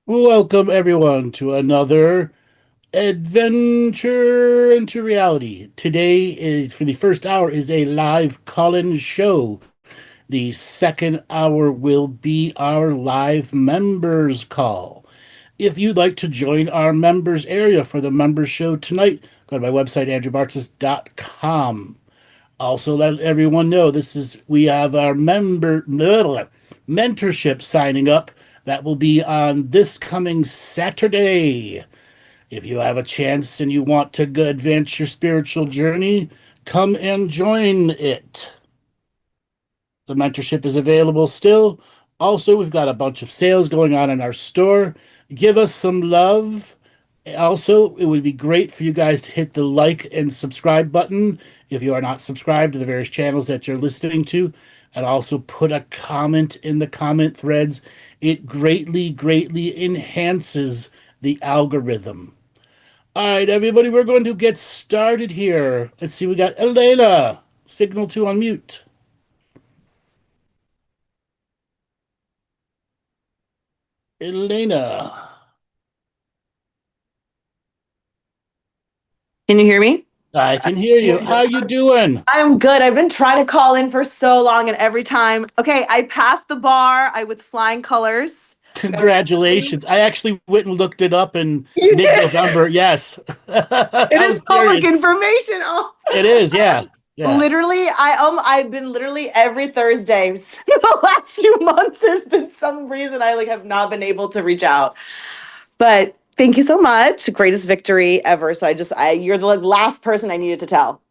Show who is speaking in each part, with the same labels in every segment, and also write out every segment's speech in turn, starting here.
Speaker 1: Welcome, everyone, to another adventure into reality. Today is, for the first hour, is a live call-in show. The second hour will be our live members call. If you'd like to join our members area for the members show tonight, go to my website, andrewbartzis.com. Also, let everyone know we have our mentorship signing up. That will be on this coming Saturday. If you have a chance and you want to go advance your spiritual journey, come and join it. The mentorship is available still. Also, we've got a bunch of sales going on in our store. Give us some love. Also, it would be great for you guys to hit the like and subscribe button if you are not subscribed to the various channels that you're listening to, and also put a comment in the comment threads. It greatly, greatly enhances the algorithm. All right, everybody, we're going to get started here. Let's see, we got Elena. Signal to unmute. Elena.
Speaker 2: Can you hear me?
Speaker 1: I can hear you. How you doing?
Speaker 2: I'm good. I've been trying to call in for so long, and every time, okay, I passed the bar. I with flying colors.
Speaker 1: Congratulations. I actually went and looked it up in
Speaker 2: You did.
Speaker 1: mid-November. Yes.
Speaker 2: It
Speaker 1: I
Speaker 2: is
Speaker 1: was
Speaker 2: public
Speaker 1: curious.
Speaker 2: information. Oh,
Speaker 1: It is, yeah. Yeah.
Speaker 2: literally, I've been literally every Thursday for the last few months. There's been some reason I have not been able to reach out, but thank you so much. Greatest victory ever. So you're the last person I needed to tell.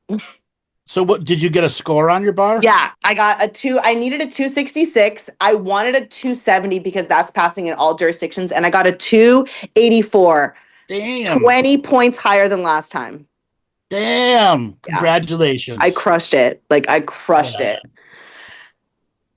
Speaker 1: So what did you get a score on your bar?
Speaker 2: Yeah, I got a two. I needed a 266. I wanted a 270 because that's passing in all jurisdictions. And I got a 284,
Speaker 1: Damn.
Speaker 2: 20 points higher than last time.
Speaker 1: Damn.
Speaker 2: Yeah, I
Speaker 1: Congratulations.
Speaker 2: crushed it. I crushed
Speaker 1: Yeah.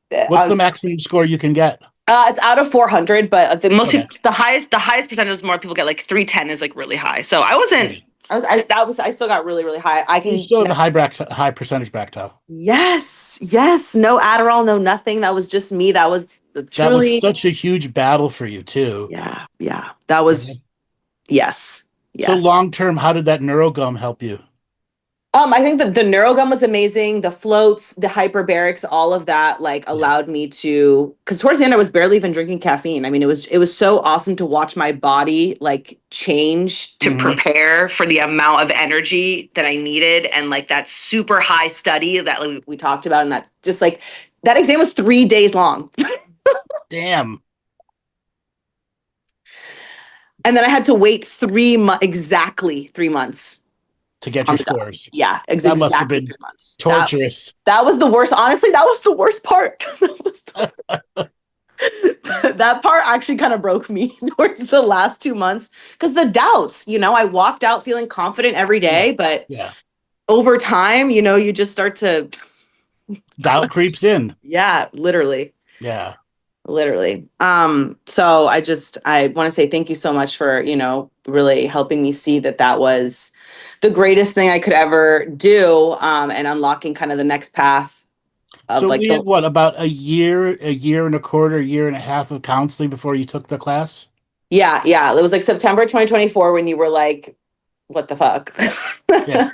Speaker 2: it.
Speaker 1: What's the maximum score you can get?
Speaker 2: It's out of 400, but
Speaker 1: Okay.
Speaker 2: the highest percentage is more people get 310 is really high. So I wasn't,
Speaker 1: Okay.
Speaker 2: I still got really, really high. I
Speaker 1: You
Speaker 2: can,
Speaker 1: still have a high percentage back toe.
Speaker 2: yes, no Adderall, no nothing. That was just me. That was
Speaker 1: That was
Speaker 2: truly,
Speaker 1: such a huge battle for you too.
Speaker 2: yeah. That was,
Speaker 1: Okay.
Speaker 2: yes,
Speaker 1: So
Speaker 2: yes.
Speaker 1: long term, how did that neurogum help you?
Speaker 2: I think that the neurogum was amazing. The floats, the hyperbarics, all of that
Speaker 1: Yeah.
Speaker 2: allowed me to, because towards the end I was barely even drinking caffeine. I mean, it was so awesome to watch my body change to
Speaker 1: Hmm.
Speaker 2: prepare for the amount of energy that I needed, and that super high study that we talked about, and that just that exam was 3 days long.
Speaker 1: Damn.
Speaker 2: And then I had to wait exactly 3 months
Speaker 1: To get your
Speaker 2: on the dot.
Speaker 1: scores.
Speaker 2: Yeah,
Speaker 1: That must have
Speaker 2: exactly
Speaker 1: been
Speaker 2: 3 months.
Speaker 1: torturous.
Speaker 2: That was the worst. Honestly, that was the worst part. That part actually kind of broke me towards the last 2 months because the doubts, I walked out feeling confident every
Speaker 1: Yeah.
Speaker 2: day, but
Speaker 1: Yeah.
Speaker 2: over time, you just start to
Speaker 1: Doubt
Speaker 2: question.
Speaker 1: creeps in.
Speaker 2: Yeah, literally.
Speaker 1: Yeah.
Speaker 2: Literally. So I want to say thank you so much for, really helping me see that that was the greatest thing I could ever do, and unlocking kind of the next path of
Speaker 1: So we
Speaker 2: the
Speaker 1: had what, about a year and a quarter, a year and a half of counseling before you took the class?
Speaker 2: yeah, yeah. It was September 2024 when you were like, what the fuck?
Speaker 1: Yeah.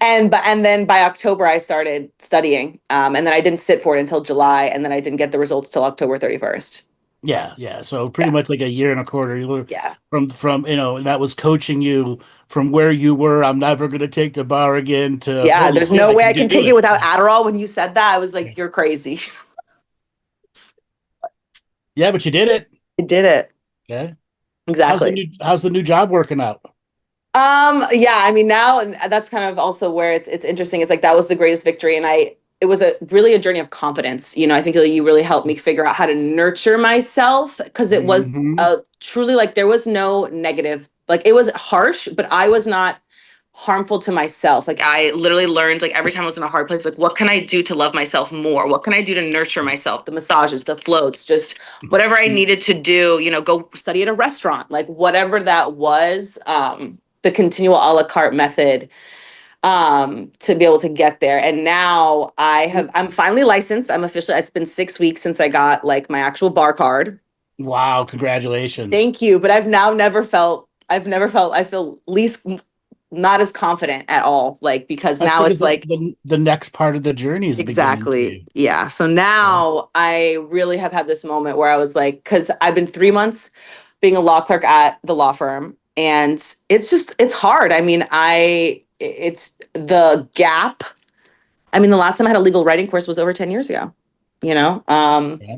Speaker 2: And then by October I started studying. And then I didn't sit for it until July, and then I didn't get the results till October 31st.
Speaker 1: Yeah. Yeah. So pretty
Speaker 2: Yeah.
Speaker 1: much like a year and a quarter. You were
Speaker 2: Yeah.
Speaker 1: from and that was coaching you from where you were. I'm never going to take the bar again to
Speaker 2: Yeah.
Speaker 1: holy
Speaker 2: There's
Speaker 1: shit,
Speaker 2: no
Speaker 1: I
Speaker 2: way
Speaker 1: can
Speaker 2: I can
Speaker 1: do
Speaker 2: take it
Speaker 1: it.
Speaker 2: without Adderall. When you said that, I was like, you're crazy.
Speaker 1: Yeah, but you did it.
Speaker 2: I did it.
Speaker 1: Okay.
Speaker 2: Exactly.
Speaker 1: How's the new job working out?
Speaker 2: Yeah, I mean, now, and that's kind of also where it's interesting. It's that was the greatest victory. And it was really a journey of confidence. I think that you really helped me figure out how to nurture myself, because it was
Speaker 1: Hmm.
Speaker 2: truly there was no negative, it was harsh, but I was not harmful to myself. I literally learned, every time I was in a hard place, what can I do to love myself more? What can I do to nurture myself? The massages, the floats, just whatever I needed to do, go study at a restaurant, whatever that was, the continual a la carte method, to be able to get there. And now I'm finally licensed. I'm officially, it's been 6 weeks since I got my actual bar card.
Speaker 1: Wow, congratulations.
Speaker 2: Thank you. But I feel least not as confident at all. Like, because
Speaker 1: That's
Speaker 2: now
Speaker 1: because
Speaker 2: it's like,
Speaker 1: the next part of the journey is beginning for
Speaker 2: exactly.
Speaker 1: you.
Speaker 2: Yeah. So
Speaker 1: Okay.
Speaker 2: now I really have had this moment where I was like, because I've been 3 months being a law clerk at the law firm, and it's hard. I mean, it's the gap. I mean, the last time I had a legal writing course was over 10 years ago, you know?
Speaker 1: Yeah.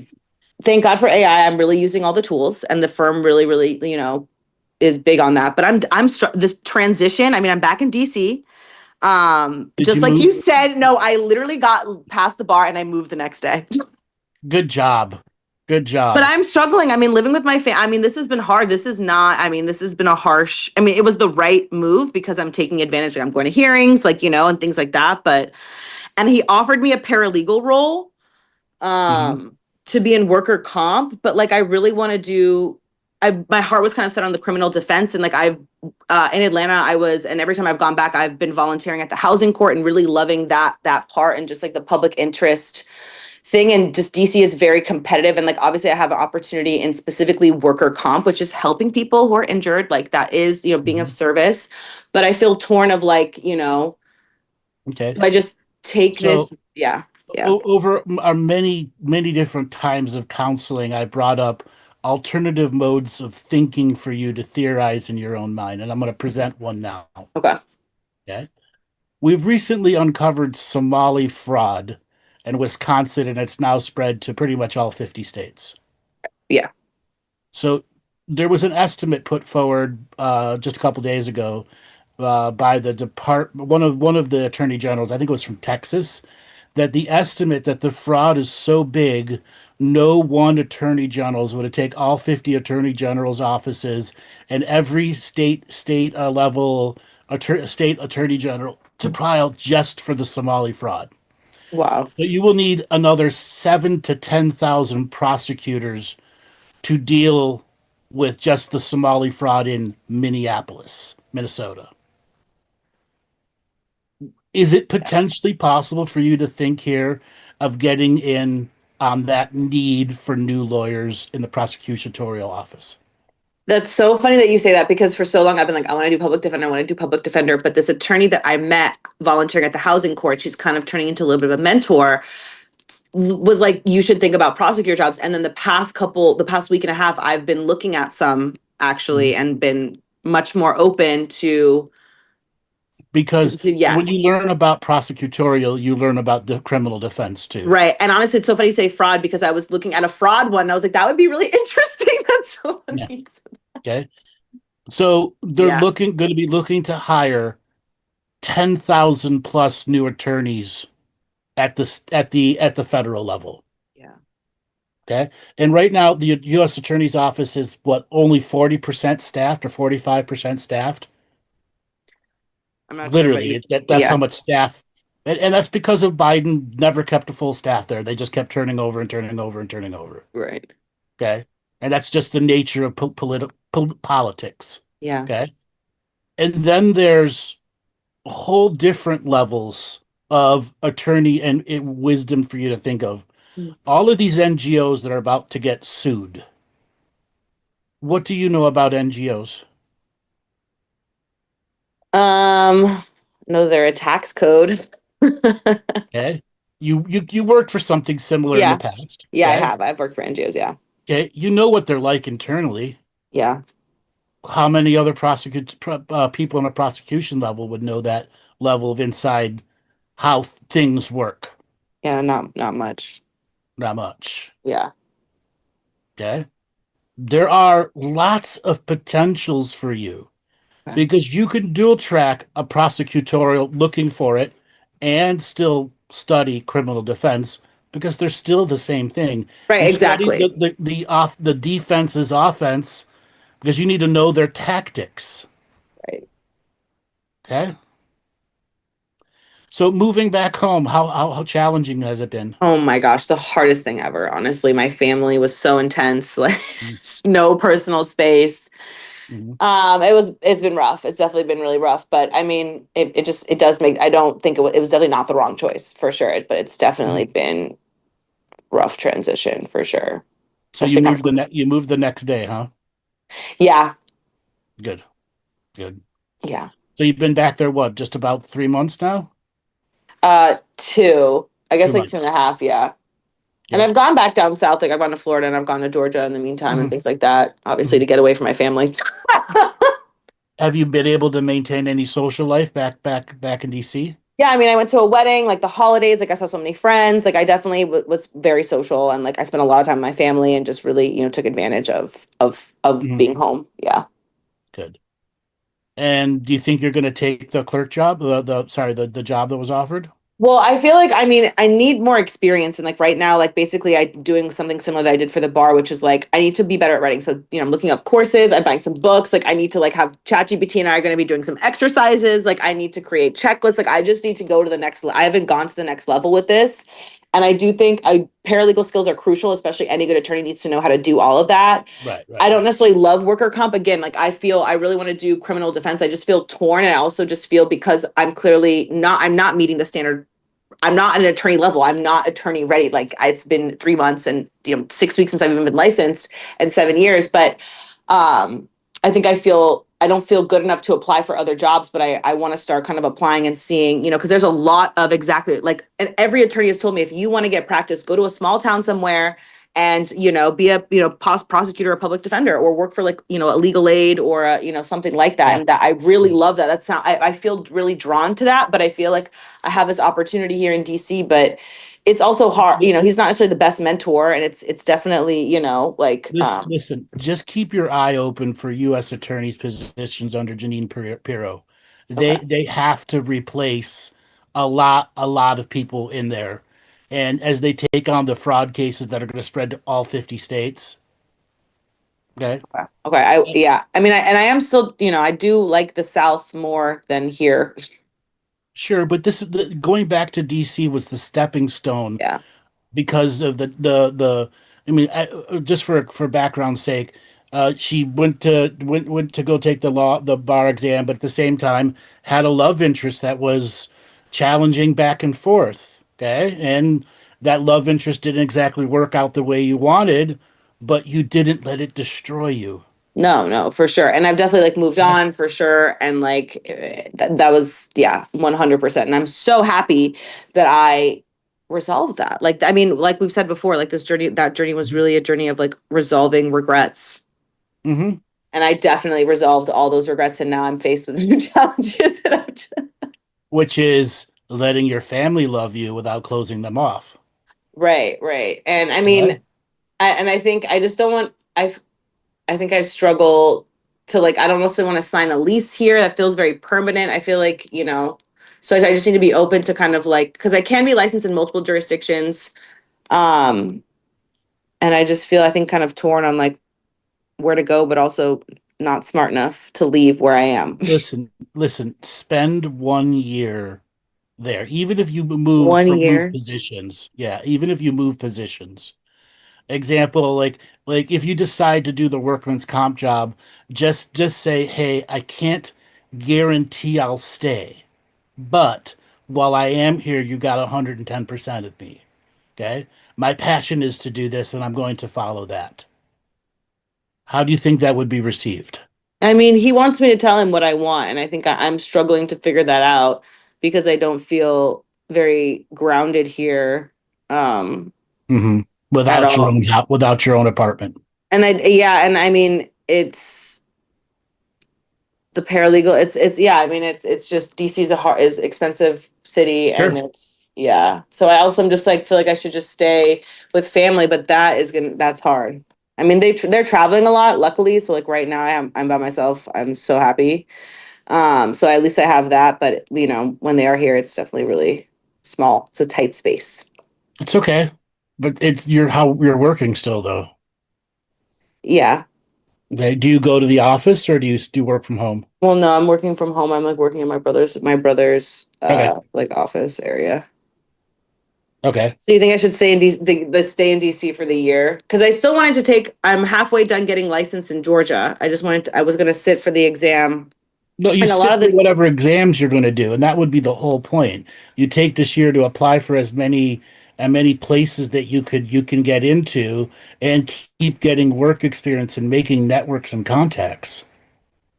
Speaker 2: Thank God for AI. I'm really using all the tools, and the firm really, really, is big on that. But this transition. I mean, I'm back in DC.
Speaker 1: Did
Speaker 2: Just
Speaker 1: you
Speaker 2: like you
Speaker 1: move?
Speaker 2: said, no, I literally got past the bar and I moved the next day.
Speaker 1: Good job. Good
Speaker 2: But
Speaker 1: job.
Speaker 2: I'm struggling. I mean, living with my family, I mean, this has been hard. This is not, I mean, this has been a harsh, I mean, it was the right move because I'm taking advantage. Like, I'm going to hearings, like, and things like that. And he offered me a paralegal role,
Speaker 1: Hmm.
Speaker 2: to be in worker comp. But like, I really want to my heart was kind of set on the criminal defense. And like, in Atlanta, and every time I've gone back, I've been volunteering at the housing court and really loving that part and just like the public interest thing. And just DC is very competitive, and like obviously I have an opportunity in specifically worker comp, which is helping people who are injured, like that is, being of
Speaker 1: Hmm.
Speaker 2: service. But I feel torn of like,
Speaker 1: Okay.
Speaker 2: do I just take
Speaker 1: So
Speaker 2: this? Yeah. Yeah.
Speaker 1: over our many different times of counseling, I brought up alternative modes of thinking for you to theorize in your own mind, and I'm going to present one now.
Speaker 2: Okay.
Speaker 1: Okay. We've recently uncovered Somali fraud in Wisconsin, and it's now spread to pretty much all 50 states.
Speaker 2: Yeah.
Speaker 1: So there was an estimate put forward just a couple days ago by the one of the attorney generals. I think it was from Texas, that the estimate that the fraud is so big, no one attorney generals would it take all 50 attorney generals' offices and every state level state attorney general to trial just for the Somali fraud.
Speaker 2: Wow.
Speaker 1: But you will need another 7 to 10,000 prosecutors to deal with just the Somali fraud in Minneapolis, Minnesota. Is it
Speaker 2: Yeah.
Speaker 1: potentially possible for you to think here of getting in on that need for new lawyers in the prosecutorial office?
Speaker 2: That's so funny that you say that, because for so long I've been like, I want to do public defender, I want to do public defender. But this attorney that I met volunteering at the housing court, she's kind of turning into a little bit of a mentor, was like, you should think about prosecutor jobs. And then the past week and a half, I've been looking at some actually
Speaker 1: Mhm.
Speaker 2: and been much more open
Speaker 1: Because
Speaker 2: to
Speaker 1: when you
Speaker 2: yes.
Speaker 1: learn about prosecutorial, you learn about the criminal defense too.
Speaker 2: Right. And honestly, it's so funny you say fraud, because I was looking at a fraud one and I was like, that would be really interesting. That's so
Speaker 1: Yeah.
Speaker 2: funny.
Speaker 1: Okay. So they're
Speaker 2: Yeah.
Speaker 1: going to be looking to hire 10,000 plus new attorneys at the federal level.
Speaker 2: Yeah.
Speaker 1: Okay. And right now, the U.S. Attorney's Office is what, only 40% staffed or 45% staffed?
Speaker 2: I'm not sure, but
Speaker 1: Literally, that's how
Speaker 2: yeah.
Speaker 1: much staff. And that's because of Biden never kept a full staff there. They just kept turning over and turning over and turning over.
Speaker 2: Right.
Speaker 1: Okay. And that's just the nature of politics.
Speaker 2: Yeah.
Speaker 1: Okay. And then there's whole different levels of attorney and wisdom for you to think of. All of these NGOs that are about to get sued. What do you know about NGOs?
Speaker 2: No, they're a tax code.
Speaker 1: Okay. You worked for something similar in the
Speaker 2: Yeah.
Speaker 1: past.
Speaker 2: Yeah, I
Speaker 1: Okay.
Speaker 2: have. I've worked for NGOs. Yeah.
Speaker 1: Okay. You know what they're like internally.
Speaker 2: Yeah.
Speaker 1: How many other people on a prosecution level would know that level of inside how things work?
Speaker 2: Yeah. Not much.
Speaker 1: Not much.
Speaker 2: Yeah.
Speaker 1: Okay. There are lots of potentials for you
Speaker 2: Okay.
Speaker 1: because you can dual track a prosecutorial looking for it and still study criminal defense because they're still the same thing.
Speaker 2: Right.
Speaker 1: You study
Speaker 2: Exactly.
Speaker 1: the defense's offense because you need to know their tactics.
Speaker 2: Right.
Speaker 1: Okay. So moving back home, how challenging has it been?
Speaker 2: Oh my gosh, the hardest thing ever. Honestly, my family was so intense, like
Speaker 1: Mhm.
Speaker 2: no personal space.
Speaker 1: Mhm.
Speaker 2: It's been rough. It's definitely been really rough. But I mean, it does make, I don't think it was definitely not the wrong choice for sure, but it's definitely
Speaker 1: Mhm.
Speaker 2: been rough transition for sure.
Speaker 1: So you
Speaker 2: Actually, kind of
Speaker 1: moved
Speaker 2: cool.
Speaker 1: you moved the next day, huh?
Speaker 2: Yeah,
Speaker 1: Good, good.
Speaker 2: yeah.
Speaker 1: So you've been back there what, just about 3 months now?
Speaker 2: Two. I guess
Speaker 1: Two
Speaker 2: like two and a
Speaker 1: months.
Speaker 2: half. Yeah. And
Speaker 1: Yep.
Speaker 2: I've gone back down south. Like I've gone to Florida and I've gone to Georgia in the meantime and
Speaker 1: Mhm,
Speaker 2: things like that. Obviously, to
Speaker 1: mhm.
Speaker 2: get away from my family.
Speaker 1: Have you been able to maintain any social life back in DC?
Speaker 2: Yeah, I mean, I went to a wedding, like the holidays, like I saw so many friends. Like I definitely was very social, and like I spent a lot of time with my family, and just really, took advantage of
Speaker 1: Mhm.
Speaker 2: being home. Yeah.
Speaker 1: Good. And do you think you're going to take the clerk job, the sorry, the job that was offered?
Speaker 2: Well, I feel like I mean I need more experience, and like right now, like basically I'm doing something similar that I did for the bar, which is like I need to be better at writing. So I'm looking up courses, I'm buying some books. Like I need to like have ChatGPT and I are going to be doing some exercises. Like I need to create checklists. Like I just need to go to the next. I haven't gone to the next level with this, and I do think paralegal skills are crucial, especially any good attorney needs to know how to do all of that.
Speaker 1: Right, right,
Speaker 2: I don't
Speaker 1: right.
Speaker 2: necessarily love worker comp. Again, like I feel I really want to do criminal defense. I just feel torn, and I also just feel because I'm not meeting the standard. I'm not at an attorney level. I'm not attorney ready. Like it's been 3 months and 6 weeks since I've even been licensed and 7 years. But I think I don't feel good enough to apply for other jobs, but I want to start kind of applying and seeing, because there's a lot of exactly like, and every attorney has told me if you want to get practice, go to a small town somewhere and be a prosecutor or public defender or work for like a legal aid or something like that.
Speaker 1: Yeah.
Speaker 2: And that I really
Speaker 1: Yeah.
Speaker 2: love that. That's not I feel really drawn to that, but I feel like I have this opportunity here in DC, but it's also hard. He's not necessarily the best mentor, and it's definitely like
Speaker 1: Listen, just keep your eye open for U.S. attorneys' positions under Janine Pirro.
Speaker 2: okay.
Speaker 1: They have to replace a lot of people in there, and as they take on the fraud cases that are going to spread to all 50 states. Okay.
Speaker 2: Okay. Yeah. I mean, I am still, I do like the South more than here.
Speaker 1: Sure, but going back to DC was the stepping stone
Speaker 2: Yeah.
Speaker 1: because of the I mean just for background's sake, she went to go take the bar exam, but at the same time had a love interest that was challenging back and forth. Okay, and that love interest didn't exactly work out the way you wanted, but you didn't let it destroy you.
Speaker 2: No, no, for sure. And I've definitely like moved
Speaker 1: Okay?
Speaker 2: on for sure. And like that was, yeah, 100%. And I'm so happy that I resolved that. Like, I mean, like we've said before, like that journey was really a journey of like resolving regrets.
Speaker 1: Mm-hmm.
Speaker 2: And I definitely resolved all those regrets. And now I'm faced with new challenges.
Speaker 1: Which is letting your family love you without closing them off.
Speaker 2: Right, right. And I mean,
Speaker 1: Okay?
Speaker 2: I think I just don't want, I think I struggle to like I don't necessarily want to sign a lease here that feels very permanent. I feel like, so I just need to be open to kind of like because I can be licensed in multiple jurisdictions. Um and I just feel I think kind of torn on like where to go, but also not smart enough to leave where I am.
Speaker 1: Listen, spend 1 year there. Even if you
Speaker 2: One
Speaker 1: move
Speaker 2: year.
Speaker 1: positions. Yeah, even if you move positions. Example, like if you decide to do the workman's comp job, just say, "Hey, I can't guarantee I'll stay, but while I am here, you got 110% of me." Okay? My passion is to do this and I'm going to follow that. How do you think that would be received?
Speaker 2: I mean, he wants me to tell him what I want, and I think I'm struggling to figure that out because I don't feel very grounded here
Speaker 1: Hmm.
Speaker 2: at
Speaker 1: Without your
Speaker 2: all.
Speaker 1: own house, without your own apartment.
Speaker 2: And yeah, and I mean, it's the paralegal. It's yeah. I mean, it's just DC's a hard is expensive city, and
Speaker 1: Sure.
Speaker 2: it's yeah. So I also am just like feel like I should just stay with family, but that's hard. I mean, they're traveling a lot, luckily. So like right now, I'm by myself. I'm so happy. So at least I have that. But when they are here, it's definitely really small. It's a tight space.
Speaker 1: It's okay. But it's you're how you're working still though.
Speaker 2: Yeah.
Speaker 1: Okay. Do you go to the office or do you do work from home?
Speaker 2: Well, no, I'm working from home. I'm like working in my brother's
Speaker 1: Okay.
Speaker 2: like office area.
Speaker 1: Okay.
Speaker 2: So you think I should stay in stay in DC for the year? Because I still wanted to take. I'm halfway done getting licensed in Georgia. I was going to sit for the exam,
Speaker 1: No, you
Speaker 2: and a lot
Speaker 1: sit
Speaker 2: of
Speaker 1: for
Speaker 2: the
Speaker 1: whatever exams you're going to do, and that would be the whole point. You take this year to apply for as many and many places that you can get into and keep getting work experience and making networks and contacts.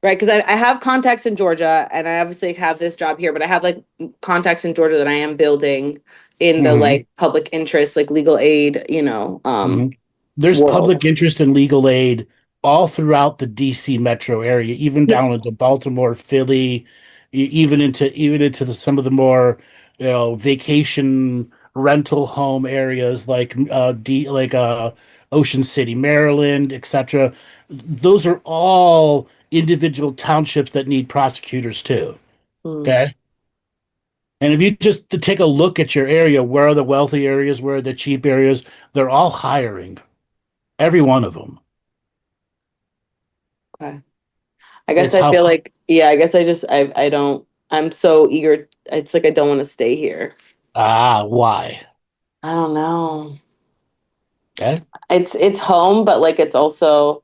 Speaker 2: Right, because I have contacts in Georgia, and I obviously have this job here, but I have like contacts in Georgia that I am building in the
Speaker 1: Hmm.
Speaker 2: like public interest, like legal aid,
Speaker 1: Hmm. There's
Speaker 2: world.
Speaker 1: public interest in legal aid all throughout the DC metro area, even
Speaker 2: Yeah.
Speaker 1: down into Baltimore, Philly, even into some of the more, vacation rental home areas like Ocean City, Maryland, etc. Those are all individual townships that need prosecutors too.
Speaker 2: Mm,
Speaker 1: Okay. And if you just to take a look at your area, where are the wealthy areas, where are the cheap areas, they're all hiring. Every one of them.
Speaker 2: okay. I guess
Speaker 1: It's
Speaker 2: I
Speaker 1: how,
Speaker 2: feel like, yeah, I guess I don't, I'm so eager. It's like I don't want to stay here.
Speaker 1: why?
Speaker 2: I don't know.
Speaker 1: Okay.
Speaker 2: It's home, but like it's also,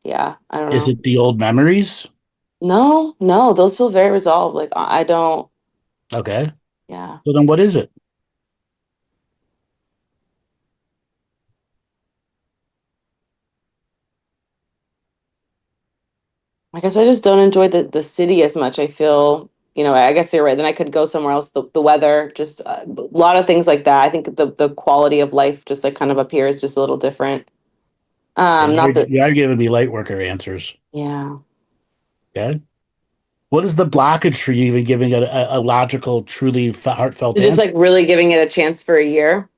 Speaker 2: yeah, I don't
Speaker 1: Is
Speaker 2: know.
Speaker 1: it the old memories?
Speaker 2: No, no, those feel very resolved. Like I don't,
Speaker 1: Okay.
Speaker 2: yeah.
Speaker 1: So then what is it?
Speaker 2: I guess I just don't enjoy the city as much. I feel, I guess you're right. Then I could go somewhere else. The weather, just a lot of things like that. I think the quality of life just like kind of up here is just a little different.
Speaker 1: Okay,
Speaker 2: Not that,
Speaker 1: you're giving me light worker answers.
Speaker 2: yeah.
Speaker 1: Okay. What is the blockage for you even giving a logical, truly heartfelt
Speaker 2: Just
Speaker 1: answer?
Speaker 2: like really giving it a chance for a year.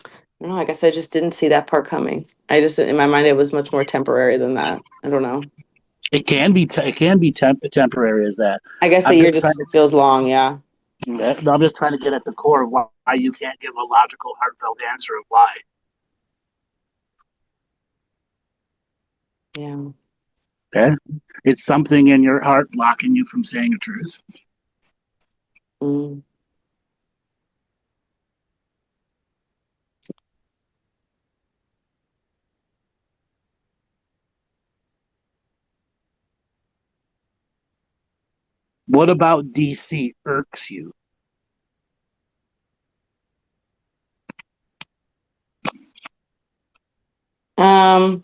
Speaker 2: I don't know. I guess I just didn't see that part coming. I just in my mind it was much more temporary than that. I don't know.
Speaker 1: It can be temporary as that.
Speaker 2: I guess the
Speaker 1: I'm
Speaker 2: year
Speaker 1: just trying
Speaker 2: just feels long. Yeah.
Speaker 1: I'm just trying to get at the core of why you can't give a logical, heartfelt answer of why.
Speaker 2: Yeah.
Speaker 1: Okay. It's something in your heart blocking you from saying the truth.
Speaker 2: Mm.
Speaker 1: What about DC irks you?
Speaker 2: Um,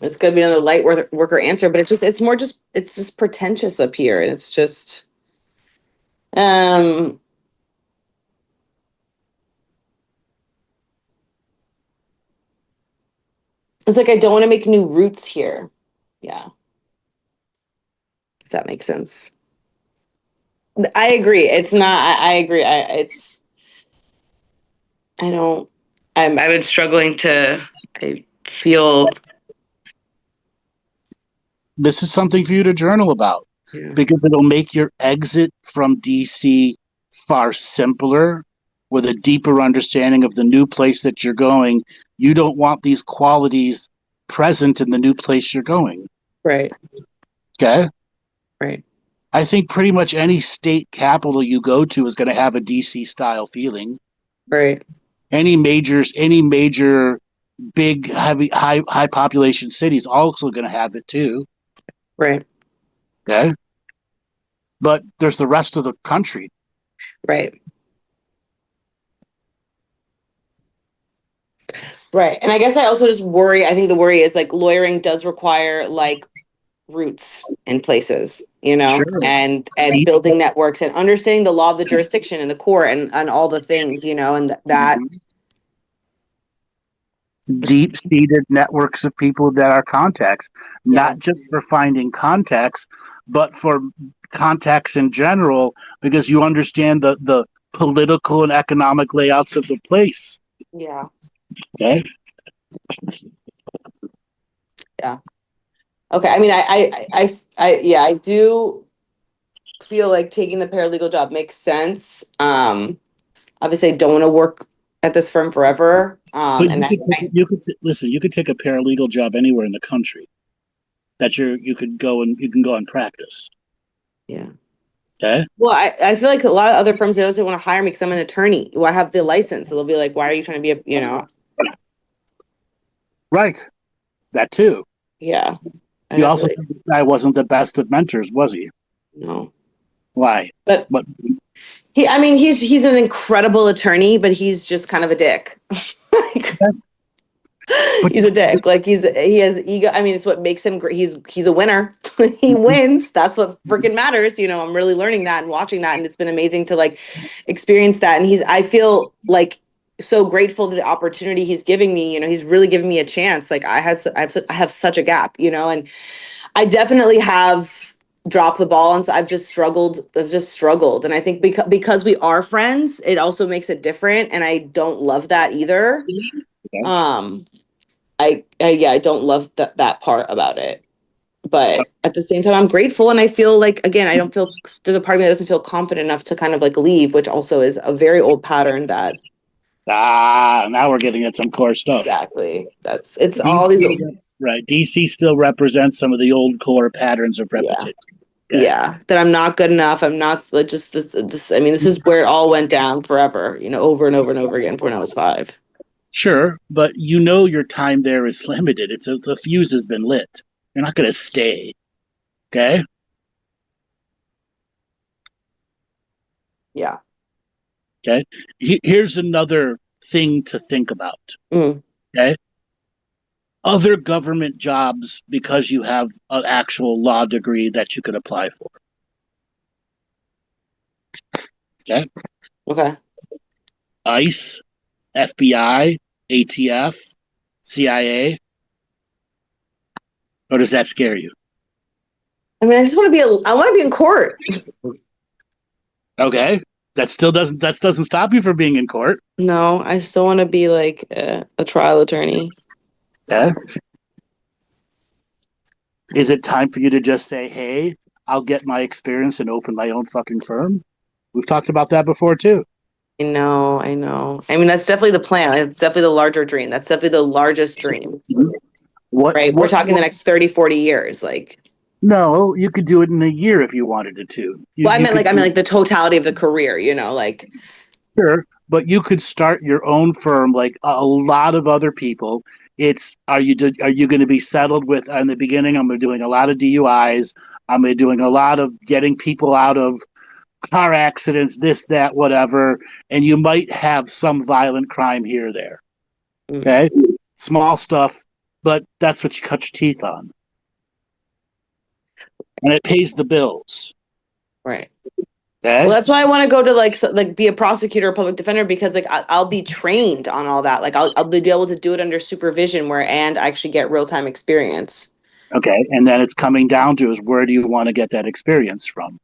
Speaker 2: it's gonna be another worker answer, but it's just pretentious up here, and it's just um, it's like I don't want to make new roots here. Yeah, if that makes sense. I agree. It's not. I agree. I don't. I've been struggling to. I feel.
Speaker 1: This is something for you to journal about
Speaker 2: Yeah.
Speaker 1: because it'll make your exit from DC far simpler with a deeper understanding of the new place that you're going. You don't want these qualities present in the new place you're going.
Speaker 2: Right.
Speaker 1: Okay.
Speaker 2: Right.
Speaker 1: I think pretty much any state capital you go to is going to have a DC style feeling.
Speaker 2: Right.
Speaker 1: Any major big heavy high population cities also going to have it too.
Speaker 2: Right.
Speaker 1: Okay. But there's the rest of the country.
Speaker 2: Right. Right. And I guess I also just worry. I think the worry is like lawyering does require like roots in places,
Speaker 1: Sure.
Speaker 2: and
Speaker 1: Deep,
Speaker 2: building networks and understanding the law of the jurisdiction and the court and all the things, and that.
Speaker 1: deep seated networks of people that are contacts,
Speaker 2: Yeah.
Speaker 1: not just for finding contacts, but for contacts in general, because you understand the political and economic layouts of the place.
Speaker 2: Yeah.
Speaker 1: Okay.
Speaker 2: Yeah. Okay. I mean, yeah, I do feel like taking the paralegal job makes sense. Obviously I don't want to work at this firm forever.
Speaker 1: But
Speaker 2: And
Speaker 1: listen. You could take a paralegal job anywhere in the country that you could go and you can go and practice.
Speaker 2: yeah.
Speaker 1: Okay.
Speaker 2: Well, I feel like a lot of other firms, they also want to hire me because I'm an attorney. Well, I have the license. So they'll be like, why are you trying to be
Speaker 1: Right. That too.
Speaker 2: yeah, I
Speaker 1: You
Speaker 2: don't
Speaker 1: also
Speaker 2: really
Speaker 1: think this guy wasn't the best of mentors, was he?
Speaker 2: know.
Speaker 1: Why?
Speaker 2: But
Speaker 1: What?
Speaker 2: he's an incredible attorney, but he's just kind of a dick. Like,
Speaker 1: But
Speaker 2: he's a dick. Like he has ego. I mean, it's what makes him great. He's a winner. He wins. That's what freaking matters. I'm really learning that and watching that, and it's been amazing to like experience that. And I feel like so grateful to the opportunity he's giving me. He's really giving me a chance. Like I have such a gap. And I definitely have dropped the ball, and so I've just struggled. And I think because we are friends, it also makes it different, and I don't love that either.
Speaker 1: okay.
Speaker 2: Um, I don't love that part about it, but at the same time, I'm grateful, and I feel like, again, I don't feel there's a part of me that doesn't feel confident enough to kind of like leave, which also is a very old pattern that
Speaker 1: Now we're getting at some core stuff.
Speaker 2: exactly it's all these.
Speaker 1: DC, right. DC still represents some of the old core patterns of
Speaker 2: Yeah.
Speaker 1: repetition. Okay.
Speaker 2: Yeah, that I'm not good enough. I'm not like just. I mean, this is where it all went down forever. Over and over and over again from when I was 5.
Speaker 1: Sure, but your time there is limited. The fuse has been lit. You're not going to stay. Okay.
Speaker 2: Yeah.
Speaker 1: Okay. Here's another thing to think about.
Speaker 2: Mm.
Speaker 1: Okay. Other government jobs, because you have an actual law degree that you could apply for. Okay.
Speaker 2: Okay.
Speaker 1: ICE, FBI, ATF, CIA. Or does that scare you?
Speaker 2: I mean, I want to be in court.
Speaker 1: Okay. That doesn't stop you from being in court.
Speaker 2: No, I still want to be like a trial attorney.
Speaker 1: Okay. Is it time for you to just say, hey, I'll get my experience and open my own fucking firm? We've talked about that before too.
Speaker 2: I know. I mean, that's definitely the plan. It's definitely the larger dream. That's definitely the largest dream, right? We're talking the next 30, 40 years. Like,
Speaker 1: no, you could do it in a year if you wanted it to.
Speaker 2: well, I meant like the totality of the career, like.
Speaker 1: Sure, but you could start your own firm like a lot of other people. Are you going to be settled with in the beginning? I'm doing a lot of DUIs. I'm doing a lot of getting people out of car accidents, this, that, whatever, and you might have some violent crime here or there. Okay, small stuff, but that's what you cut your teeth on, and it pays the bills.
Speaker 2: Right.
Speaker 1: Okay?
Speaker 2: Well, that's why I want to go to like be a prosecutor or public defender, because like I'll be trained on all that. Like I'll be able to do it under supervision and actually get real-time experience.
Speaker 1: Okay, and then it's coming down to is where do you want to get that experience from?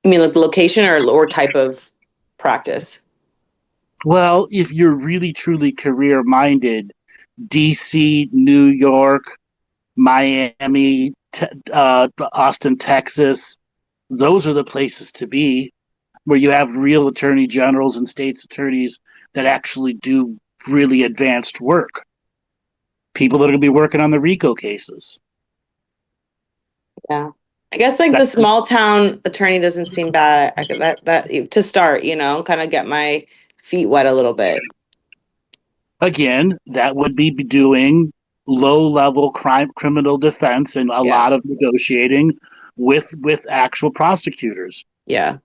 Speaker 2: I mean, like the location or type of practice.
Speaker 1: Well, if you're really truly career minded, DC, New York, Miami, Austin, Texas, those are the places to be where you have real attorney generals and states attorneys that actually do really advanced work. People that are going to be working on the RICO cases.
Speaker 2: Yeah. I guess like the small town attorney doesn't seem bad. I could that to start, kind of get my feet wet a little bit.
Speaker 1: Again, that would be doing low level criminal defense and a lot of negotiating with actual prosecutors.
Speaker 2: Yeah.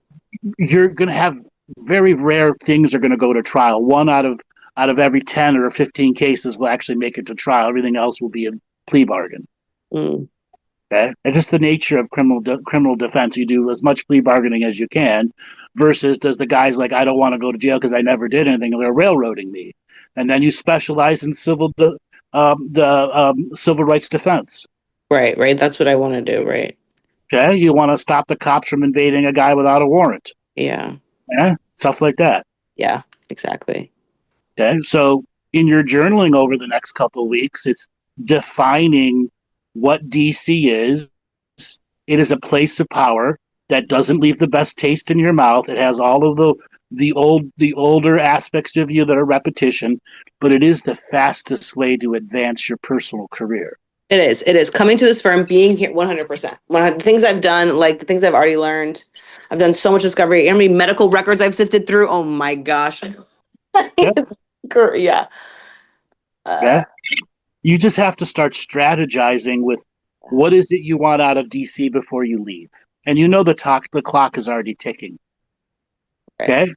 Speaker 1: You're going to have very rare things are going to go to trial. One out of every 10 or 15 cases will actually make it to trial. Everything else will be a plea bargain. Okay? It's just the nature of criminal defense. You do as much plea bargaining as you can versus does the guy's like, I don't want to go to jail because I never did anything. They're railroading me. And then you specialize in civil rights defense.
Speaker 2: Right. That's what I want to do, right?
Speaker 1: Okay? You want to stop the cops from invading a guy without a warrant.
Speaker 2: Yeah.
Speaker 1: Stuff like that.
Speaker 2: Yeah, exactly.
Speaker 1: Okay? So in your journaling over the next couple of weeks, it's defining what DC is. It is a place of power that doesn't leave the best taste in your mouth. It has all of the older aspects of you that are repetition, but it is the fastest way to advance your personal career.
Speaker 2: It is coming to this firm, being here 100%. 100 things I've done, like the things I've already learned. I've done so much discovery. How many medical records I've sifted through? Oh my gosh. Yeah.
Speaker 1: Yeah. You just have to start strategizing with what is it you want out of DC before you leave. and you know the clock is already ticking.
Speaker 2: Right.
Speaker 1: Okay,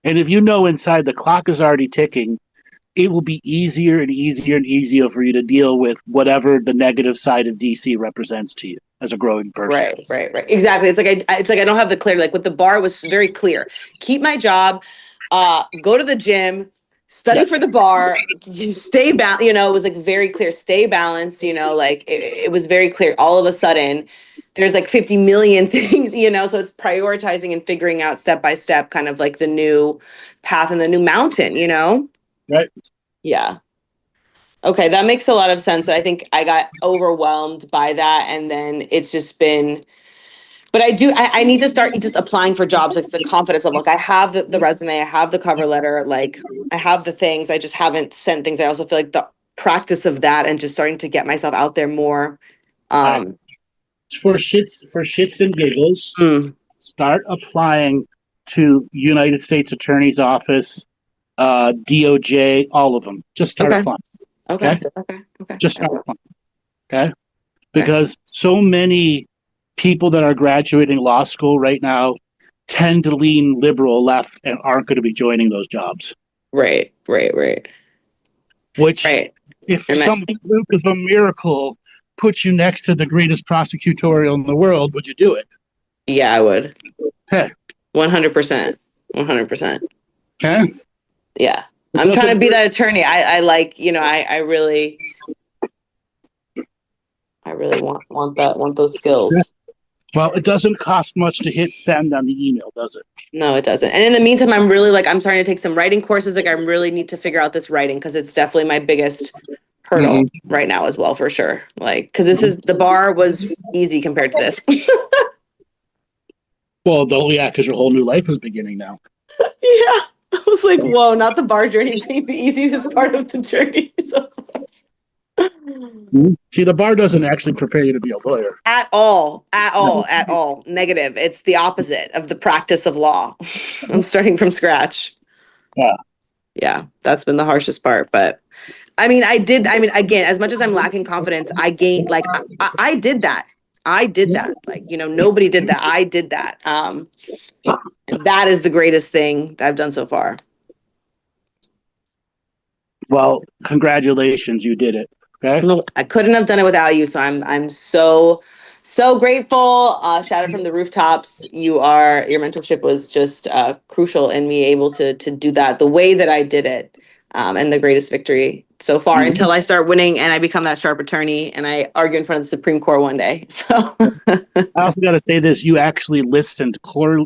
Speaker 1: and if you know inside the clock is already ticking, it will be easier and easier and easier for you to deal with whatever the negative side of DC represents to you as a growing person.
Speaker 2: Right. Exactly. It's like I don't have the clarity. Like with the bar, it was very clear. Keep my job, go to the gym, study for the bar, stay balanced. You know, it was like very clear. Stay balanced. You know, like it was very clear. All of a sudden, there's like 50 million things. You know, so it's prioritizing and figuring out step by step, kind of like the new path and the new mountain. You know.
Speaker 1: Right.
Speaker 2: Yeah. Okay, that makes a lot of sense. I think I got overwhelmed by that, and then it's just been. But I need to start just applying for jobs, like the confidence level. Like I have the resume, I have the cover letter, like I have the things. I just haven't sent things. I also feel like the practice of that and just starting to get myself out there more.
Speaker 1: For shits and giggles,
Speaker 2: Mm,
Speaker 1: start applying to United States Attorney's Office, DOJ, all of them. Just start
Speaker 2: okay.
Speaker 1: applying.
Speaker 2: Okay.
Speaker 1: Okay.
Speaker 2: Okay.
Speaker 1: Just start applying. Okay. Because so many people that are graduating law school right now tend to lean liberal left and aren't going to be joining those jobs.
Speaker 2: Right.
Speaker 1: Which,
Speaker 2: Right.
Speaker 1: if
Speaker 2: And
Speaker 1: some group of a miracle puts you next to the greatest prosecutorial in the world, would you do it?
Speaker 2: yeah, I would.
Speaker 1: Okay.
Speaker 2: 100%. 100%.
Speaker 1: Okay.
Speaker 2: Yeah. I'm trying to be that attorney. I like, you know, I really want those skills.
Speaker 1: Well, it doesn't cost much to hit send on the email, does it?
Speaker 2: No, it doesn't. And in the meantime, I'm really like, I'm starting to take some writing courses. Like I really need to figure out this writing because it's definitely my biggest hurdle right now as well, for sure. Like, because the bar was easy compared to this.
Speaker 1: Well, because your whole new life is beginning now.
Speaker 2: Yeah. I was like, whoa, not the bar journey being the easiest part of the journey.
Speaker 1: See, the bar doesn't actually prepare you to be a lawyer.
Speaker 2: At all. Negative. It's the opposite of the practice of law. I'm starting from scratch. Yeah, that's been the harshest part. But I mean, again, as much as I'm lacking confidence, I gained, like, I did that. Like, you know, nobody did that. I did that. And that is the greatest thing that I've done so far.
Speaker 1: Well, congratulations, you did it. Okay.
Speaker 2: No, I couldn't have done it without you. So I'm so grateful. Shout out from the rooftops. Your mentorship was just crucial in me able to do that the way that I did it. And the greatest victory so far until I start winning and I become that sharp attorney and I argue in front of the Supreme Court one day. So
Speaker 1: I also got to say this: you actually listened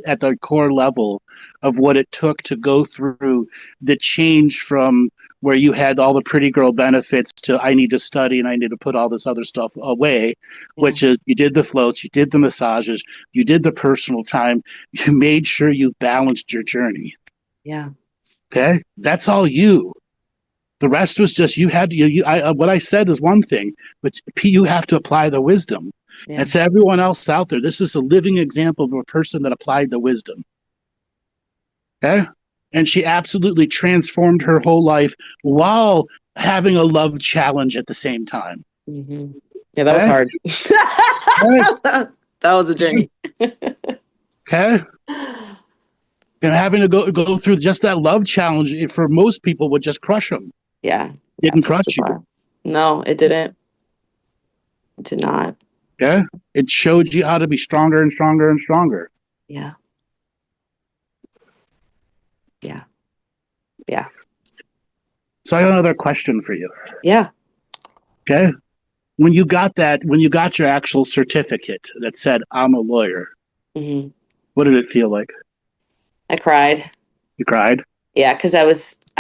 Speaker 1: at the core level of what it took to go through the change from where you had all the pretty girl benefits to I need to study and I need to put all this other stuff away, which is you did the floats, you did the massages, you did the personal time, you made sure you balanced your journey.
Speaker 2: Yeah.
Speaker 1: Okay, that's all you. The rest was just you had to. What I said is one thing, but you have to apply the wisdom. Yeah. And to everyone else out there, this is a living example of a person that applied the wisdom. Okay, and she absolutely transformed her whole life while having a love challenge at the same time.
Speaker 2: Mm-hmm. Yeah, that was hard. That was a journey.
Speaker 1: Okay. And having to go through just that love challenge for most people would just crush them.
Speaker 2: Yeah.
Speaker 1: Didn't crush you.
Speaker 2: No, it didn't. It did not.
Speaker 1: Yeah. It showed you how to be stronger and stronger and stronger.
Speaker 2: Yeah.
Speaker 1: So I have another question for you.
Speaker 2: Yeah.
Speaker 1: Okay. When you got your actual certificate that said, I'm a lawyer, what did it feel like?
Speaker 2: I cried.
Speaker 1: You cried? Yeah,
Speaker 2: because I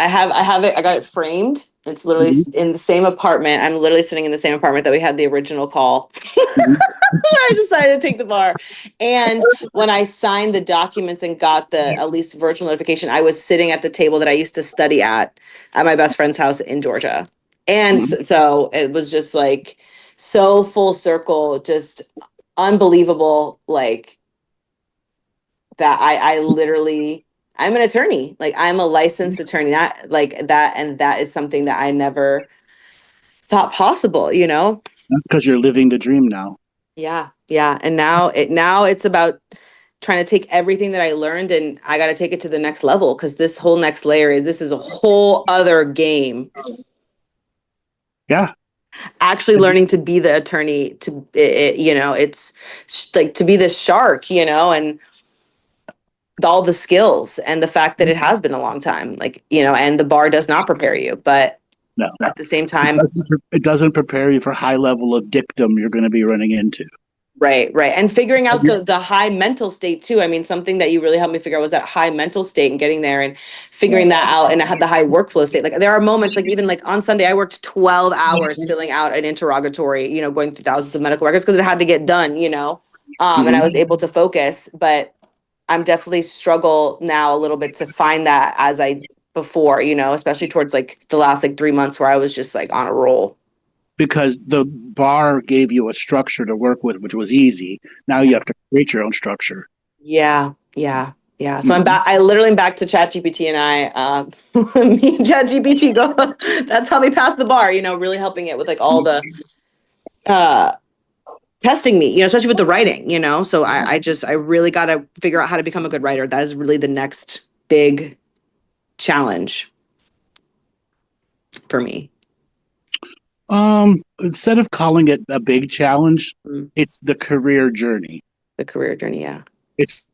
Speaker 2: have it. I got it framed. It's literally in the same apartment. I'm literally sitting in the same apartment that we had the original call. I decided to take the bar. And when I signed the documents and got the at least virtual notification, I was sitting at the table that I used to study at my best friend's house in Georgia. And so it was just like so full circle, just unbelievable, like that I literally, I'm an attorney. Like I'm a licensed attorney, not like that. And that is something that I never thought possible, you know?
Speaker 1: That's because you're living the dream now.
Speaker 2: Yeah, yeah. And now it's about trying to take everything that I learned and I got to take it to the next level because this whole next layer this is a whole other game.
Speaker 1: Yeah.
Speaker 2: Actually learning to be the attorney to it's like to be the shark, and all the skills and the fact that it has been a long time, like, and the bar does not prepare you, but
Speaker 1: No,
Speaker 2: at the same time.
Speaker 1: it doesn't prepare you for high level of dictum you're going to be running into.
Speaker 2: Right. And figuring out the high mental state too. I mean, something that you really helped me figure out was that high mental state and getting there and figuring that out. And I had the high workflow state. Like there are moments like even like on Sunday, I worked 12 hours filling out an interrogatory, going through thousands of medical records because it had to get done, and I was able to focus, but I'm definitely struggle now a little bit to find that as I before, especially towards like the last like 3 months where I was just like on a roll.
Speaker 1: Because the bar gave you a structure to work with, which was easy. Now you have to create your own structure.
Speaker 2: Yeah. So I'm back. I literally am back to ChatGPT, and me and ChatGPT go. That's how we pass the bar. Really helping it with like all the uh, testing me. Especially with the writing. So I really got to figure out how to become a good writer. That is really the next big challenge for me.
Speaker 1: Instead of calling it a big challenge, it's the career journey.
Speaker 2: The career journey, yeah.
Speaker 1: It's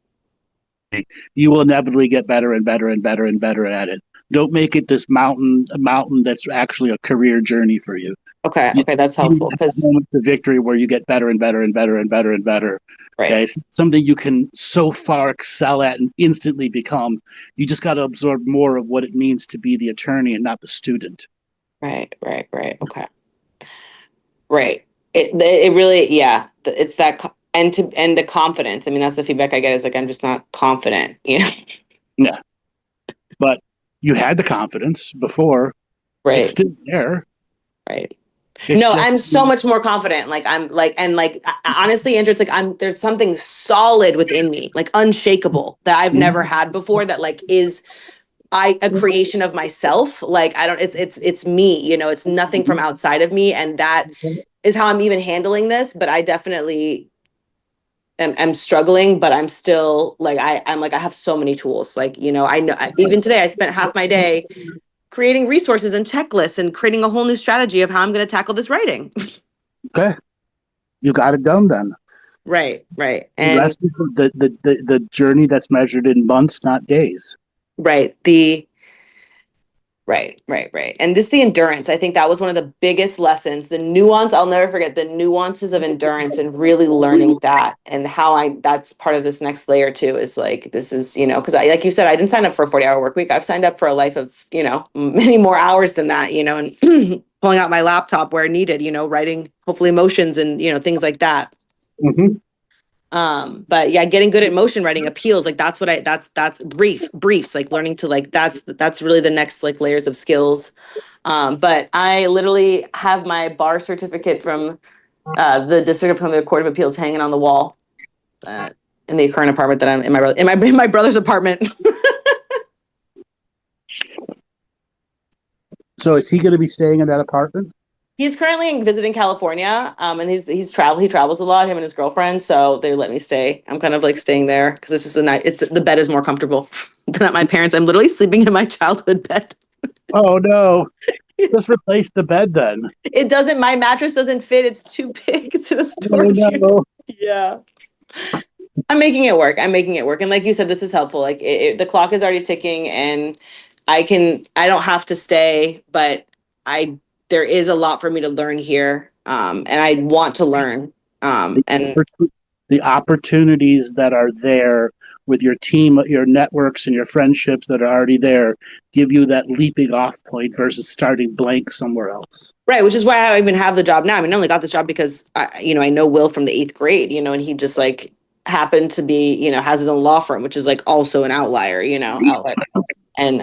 Speaker 1: you will inevitably get better and better and better and better at it. Don't make it this a mountain that's actually a career journey for you.
Speaker 2: Okay, that's helpful because
Speaker 1: the victory where you get better and better and better and better and better.
Speaker 2: Right.
Speaker 1: Okay, it's something you can so far excel at and instantly become. You just got to absorb more of what it means to be the attorney and not the student.
Speaker 2: Right. Okay. Right. It really, yeah. It's that and the confidence. I mean, that's the feedback I get is like I'm just not confident.
Speaker 1: Yeah, but you had the confidence before.
Speaker 2: Right.
Speaker 1: It's still there.
Speaker 2: Right. No, I'm so much more confident. Like I'm like, and like honestly, Andrew, it's like there's something solid within me, like unshakable that I've never had before. That like is a creation of myself. Like I don't. It's me. It's nothing from outside of me, and that is how I'm even handling this. But I definitely am struggling. But I'm still like I'm like I have so many tools. Like I know even today I spent half my day creating resources and checklists and creating a whole new strategy of how I'm going to tackle this writing.
Speaker 1: Okay. You got it done then.
Speaker 2: Right.
Speaker 1: And that's the journey that's measured in months, not days.
Speaker 2: Right. Right. And this, the endurance, I think that was one of the biggest lessons, the nuance. I'll never forget the nuances of endurance and really learning that and how that's part of this next layer too, is like, this is, cause like you said, I didn't sign up for a 40-hour work week. I've signed up for a life of, many more hours than that, and pulling out my laptop where needed, writing hopefully motions and, things like that.
Speaker 1: Mm-hmm.
Speaker 2: But yeah, getting good at motion writing appeals, like that's briefs, like learning to like, that's really the next like layers of skills. But I literally have my bar certificate from the District of Columbia Court of Appeals hanging on the wall in the current apartment that I'm in my brother's apartment.
Speaker 1: So is he going to be staying in that apartment?
Speaker 2: He's currently visiting California, and he travels a lot, him and his girlfriend, so they let me stay. I'm kind of like staying there because it's just the bed is more comfortable than at my parents'. I'm literally sleeping in my childhood bed.
Speaker 1: Oh no. Just replace the bed then.
Speaker 2: It doesn't, my mattress doesn't fit, it's too big. It's in a storage unit. Yeah. I'm making it work. And like you said, this is helpful. Like the clock is already ticking and I don't have to stay, but there is a lot for me to learn here. And I want to learn. And
Speaker 1: the opportunities that are there with your team, your networks and your friendships that are already there give you that leaping off point versus starting blank somewhere else.
Speaker 2: Right. Which is why I even have the job now. I mean, I only got this job because I know Will from the 8th grade, and he just like happened to be, has his own law firm, which is like also an outlier, and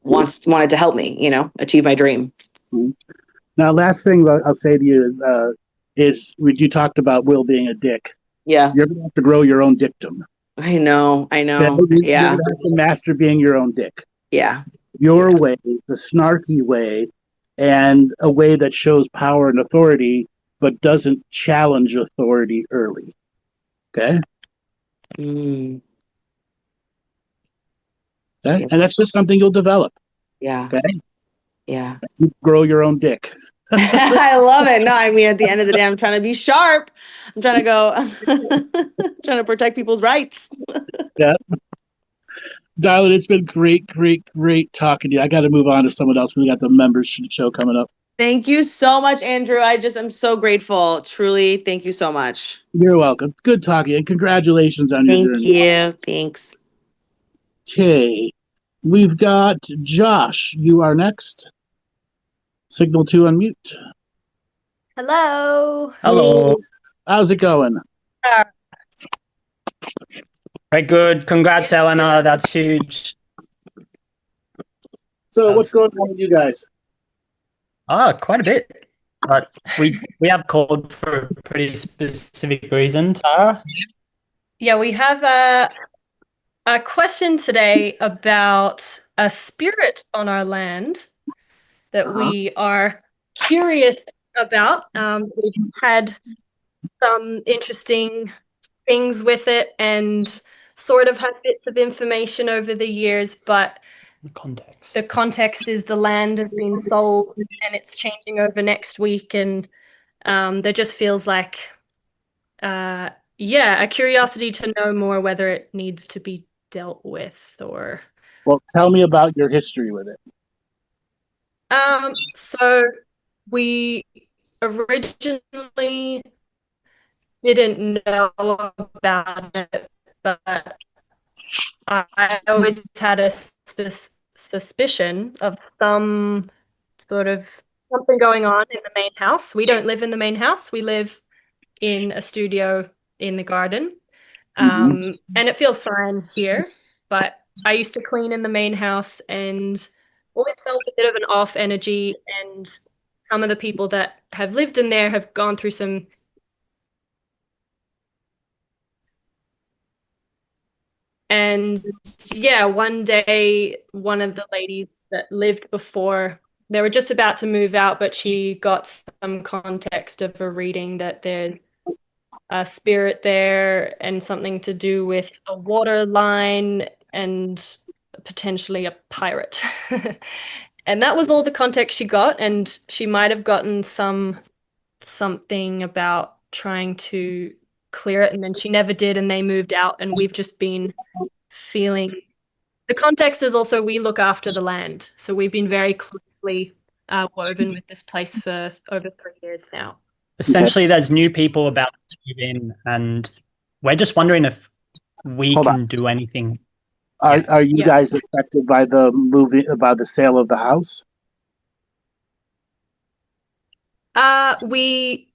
Speaker 2: wanted to help me, achieve my dream.
Speaker 1: Now, last thing I'll say to you is you talked about Will being a dick.
Speaker 2: Yeah.
Speaker 1: You're going to have to grow your own dictum.
Speaker 2: I know.
Speaker 1: Yeah.
Speaker 2: Yeah.
Speaker 1: You're going to have to master being your own dick.
Speaker 2: Yeah.
Speaker 1: Your way, the snarky way, and a way that shows power and authority, but doesn't challenge authority early. Okay.
Speaker 2: Mm,
Speaker 1: Okay.
Speaker 2: yeah.
Speaker 1: And that's just something you'll develop.
Speaker 2: Yeah.
Speaker 1: Okay.
Speaker 2: Yeah.
Speaker 1: You grow your own dick.
Speaker 2: I love it. No, I mean, at the end of the day, I'm trying to be sharp. I'm trying to go, trying to protect people's rights.
Speaker 1: Yeah. Darling, it's been great, great, great talking to you. I got to move on to someone else. We got the members show coming up.
Speaker 2: Thank you so much, Andrew. I just am so grateful. Truly, thank you so much.
Speaker 1: You're welcome. Good talking, and congratulations on your
Speaker 2: Thank
Speaker 1: journey.
Speaker 2: you. Thanks.
Speaker 1: Okay. We've got Josh. You are next. Signal to unmute.
Speaker 3: Hello.
Speaker 1: Hello. How's it going?
Speaker 3: Very good. Congrats, Eleanor. That's huge.
Speaker 1: So, what's going on with you guys?
Speaker 3: Quite a bit. But we have called for a pretty specific reason, Tara.
Speaker 4: Yeah, we have a question today about a spirit on our land that we are curious about. We've had some interesting things with it and sort of had bits of information over the years, but the context is the land has been sold and it's changing over next week, and there just feels like a curiosity to know more whether it needs to be dealt with or
Speaker 1: Well, tell me about your history with it.
Speaker 4: so we originally didn't know about it, but I always had a suspicion of some sort of something going on in the main house. We don't live in the main house. We live in a studio in the garden. And it feels fine here, but I used to clean in the main house and always felt a bit of an off energy, and some of the people that have lived in there have gone through some and yeah, one day one of the ladies that lived before, they were just about to move out, but she got some context of a reading that there's a spirit there and something to do with a water line and potentially a pirate. And that was all the context she got, and she might have gotten something about trying to clear it, and then she never did, and they moved out, and we've just been feeling the context is also we look after the land, so we've been very closely woven with this place for over 3 years now.
Speaker 3: Essentially, there's new people about to move in, and we're just wondering if we can do anything.
Speaker 1: Are you guys affected by by the sale of the house?
Speaker 4: We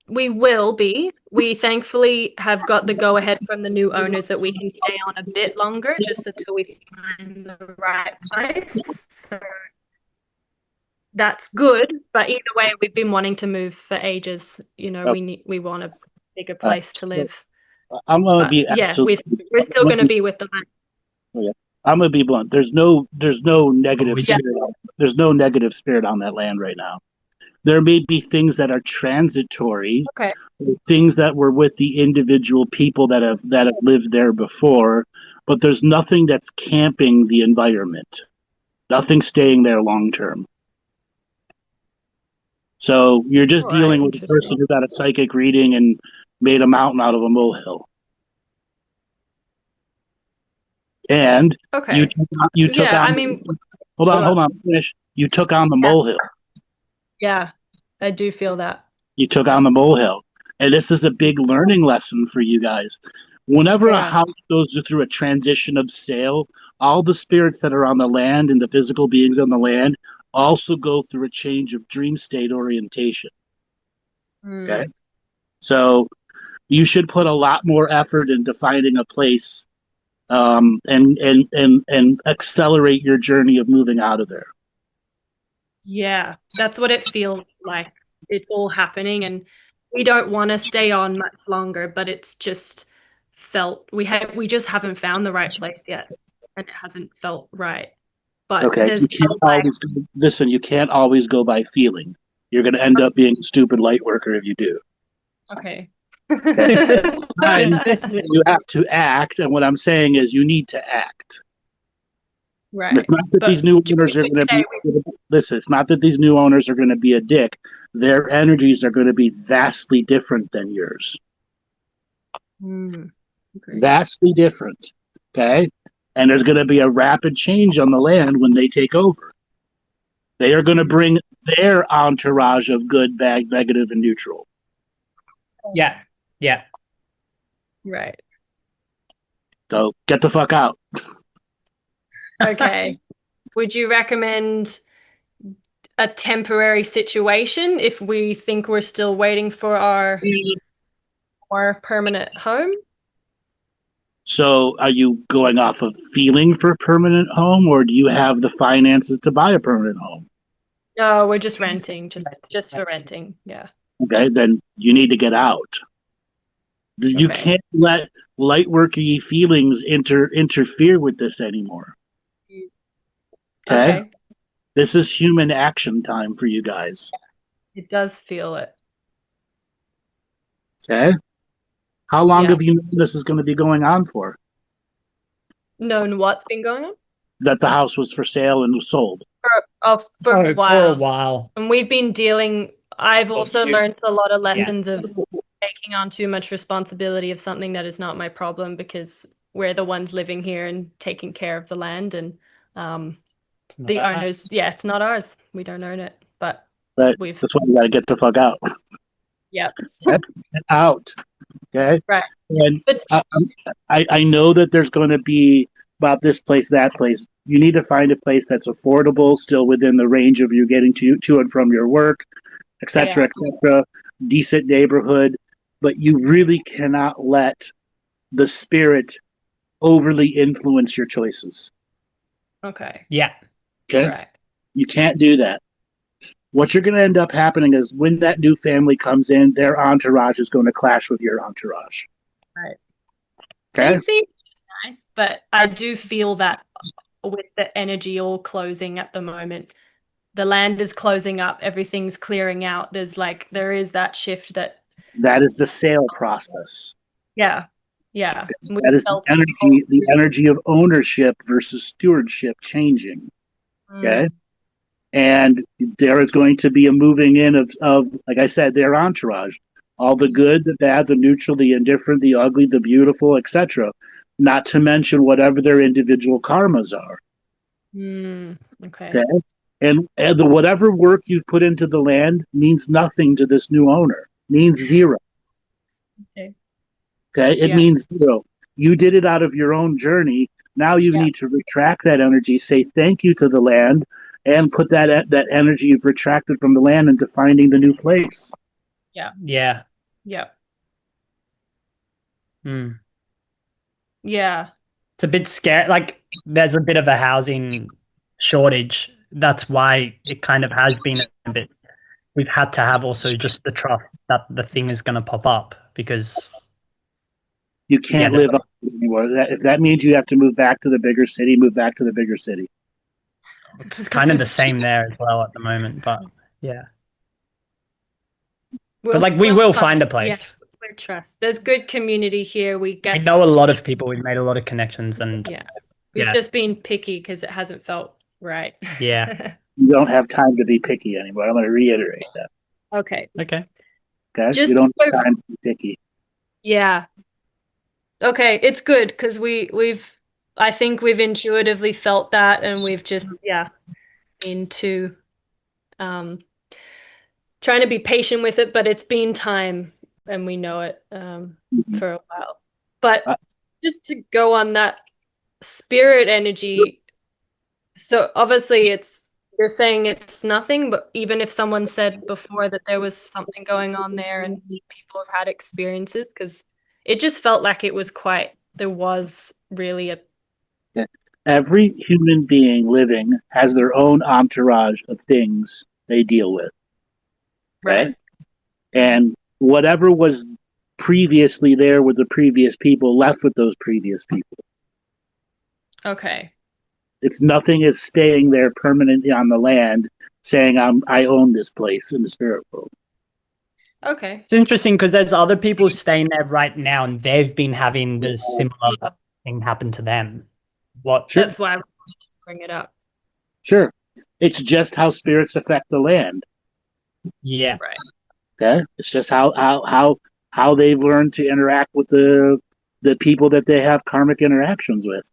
Speaker 4: will be. We thankfully have got the go-ahead from the new owners that we can stay on a bit longer, just until we find the right place. So that's good, but either way, we've been wanting to move for ages. You know, we want a bigger place to live.
Speaker 1: I'm going to be
Speaker 4: we're still going to be with the land.
Speaker 1: Yeah. I'm going to be blunt. There's no negative spirit. There's no negative spirit on that land right now. There may be things that are transitory, things that were with the individual people that have lived there before, but there's nothing that's camping the environment. Nothing staying there long term. So you're just dealing with a person who got a psychic reading and made a mountain out of a molehill. And you took on. Hold on. Finish. You took on the molehill.
Speaker 4: Yeah, I do feel that.
Speaker 1: You took on the molehill, and this is a big learning lesson for you guys. Whenever a house goes through a transition of sale, all the spirits that are on the land and the physical beings on the land also go through a change of dream state orientation. Okay, so you should put a lot more effort into finding a place, and accelerate your journey of moving out of there.
Speaker 4: Yeah, that's what it feels like. It's all happening, and we don't want to stay on much longer, but it's just felt we just haven't found the right place yet, and it hasn't felt right. But
Speaker 1: you can't always go by feeling. You're going to end up being a stupid light worker if you do.
Speaker 4: Okay.
Speaker 1: And you have to act, and what I'm saying is you need to act.
Speaker 4: Right.
Speaker 1: It's not that
Speaker 4: But
Speaker 1: these new owners are going to be. Listen, it's not that these new owners are going to be a dick. Their energies are going to be vastly different than yours.
Speaker 4: Okay.
Speaker 1: Vastly different. Okay, and there's going to be a rapid change on the land when they take over. They are going to bring their entourage of good, bad, negative, and neutral.
Speaker 3: Yeah. Yeah.
Speaker 4: Right.
Speaker 1: So get the fuck out.
Speaker 4: Okay. Would you recommend a temporary situation if we think we're still waiting for our more permanent home?
Speaker 1: So are you going off of feeling for a permanent home, or do you have the finances to buy a permanent home?
Speaker 4: No, we're just renting, just for renting. Yeah.
Speaker 1: Okay, then you need to get out. You
Speaker 4: Okay.
Speaker 1: can't let lightworky feelings interfere with this anymore. Okay? This is human action time for you guys.
Speaker 4: It does feel it.
Speaker 1: Okay? How long
Speaker 4: Yeah.
Speaker 1: have you known this is going to be going on for?
Speaker 4: Known what's been going on?
Speaker 1: That the house was for sale and was sold.
Speaker 4: For a while.
Speaker 3: For a while.
Speaker 4: And we've been dealing, I've also learned a lot of
Speaker 3: Yeah.
Speaker 4: lessons of taking on too much responsibility of something that is not my problem, because we're the ones living here and taking care of the land, and
Speaker 3: It's not
Speaker 4: the
Speaker 3: ours.
Speaker 4: owners, it's not ours. We don't own it, but
Speaker 1: But
Speaker 4: we've,
Speaker 1: that's why you got to get the fuck out.
Speaker 4: yeah.
Speaker 1: Get out. Okay?
Speaker 4: Right.
Speaker 1: And
Speaker 4: But
Speaker 1: I know that there's going to be about this place, that place. You need to find a place that's affordable, still within the range of you getting to and from your work, etc., etc. Decent neighborhood, but you really cannot let the spirit overly influence your choices.
Speaker 4: okay.
Speaker 3: Yeah.
Speaker 1: Okay,
Speaker 4: Right.
Speaker 1: you can't do that. What you're going to end up happening is when that new family comes in, their entourage is going to clash with your entourage.
Speaker 4: Right.
Speaker 1: Okay.
Speaker 4: They seem nice, but I do feel that with the energy all closing at the moment, the land is closing up, everything's clearing out. There is that shift that.
Speaker 1: That is the sale process.
Speaker 4: Yeah. Yeah.
Speaker 1: That is the energy of ownership versus stewardship changing. Okay. And there is going to be a moving in of, like I said, their entourage. All the good, the bad, the neutral, the indifferent, the ugly, the beautiful, etc. Not to mention whatever their individual karmas are.
Speaker 4: Okay.
Speaker 1: And whatever work you've put into the land means nothing to this new owner. Means zero.
Speaker 4: Okay.
Speaker 1: It means zero. You did it out of your own journey. Now you need to retract that energy, say thank you to the land, and put that energy you've retracted from the land into finding the new place.
Speaker 4: Yeah.
Speaker 3: Yeah.
Speaker 4: Yeah.
Speaker 3: Yeah. It's a bit scary. Like, there's a bit of a housing shortage. That's why it kind of has been a bit. We've had to have also just the trust that the thing is going to pop up, because
Speaker 1: you can't live up anymore. If that means you have to move back to the bigger city, move back to the bigger city.
Speaker 3: It's kind of the same there as well at the moment, but yeah. But like, we will find a place.
Speaker 4: We trust. There's good community here. We
Speaker 3: know a lot of people. We've made a lot of connections, and
Speaker 4: we've just been picky because it hasn't felt right.
Speaker 3: Yeah.
Speaker 1: You don't have time to be picky anymore. I'm going to reiterate that.
Speaker 4: Okay.
Speaker 3: Okay.
Speaker 1: You don't have time to be picky.
Speaker 4: Yeah. Okay, it's good because I think we've intuitively felt that, and we've just into trying to be patient with it, but it's been time and we know it for a while. But just to go on that spirit energy, so obviously you're saying it's nothing, but even if someone said before that there was something going on there and people have had experiences, because it just felt like there was really
Speaker 1: every human being living has their own entourage of things they deal with.
Speaker 4: Right.
Speaker 1: And whatever was previously there with the previous people left with those previous people.
Speaker 4: Okay.
Speaker 1: If nothing is staying there permanently on the land, saying I own this place in the spirit world.
Speaker 4: Okay.
Speaker 3: It's interesting because there's other people staying there right now, and they've been having the similar thing happen to them. What?
Speaker 1: Sure.
Speaker 4: That's why I wanted to bring it up.
Speaker 1: Sure. It's just how spirits affect the land.
Speaker 3: Yeah.
Speaker 4: Right.
Speaker 1: Okay. It's just how they've learned to interact with the people that they have karmic interactions with.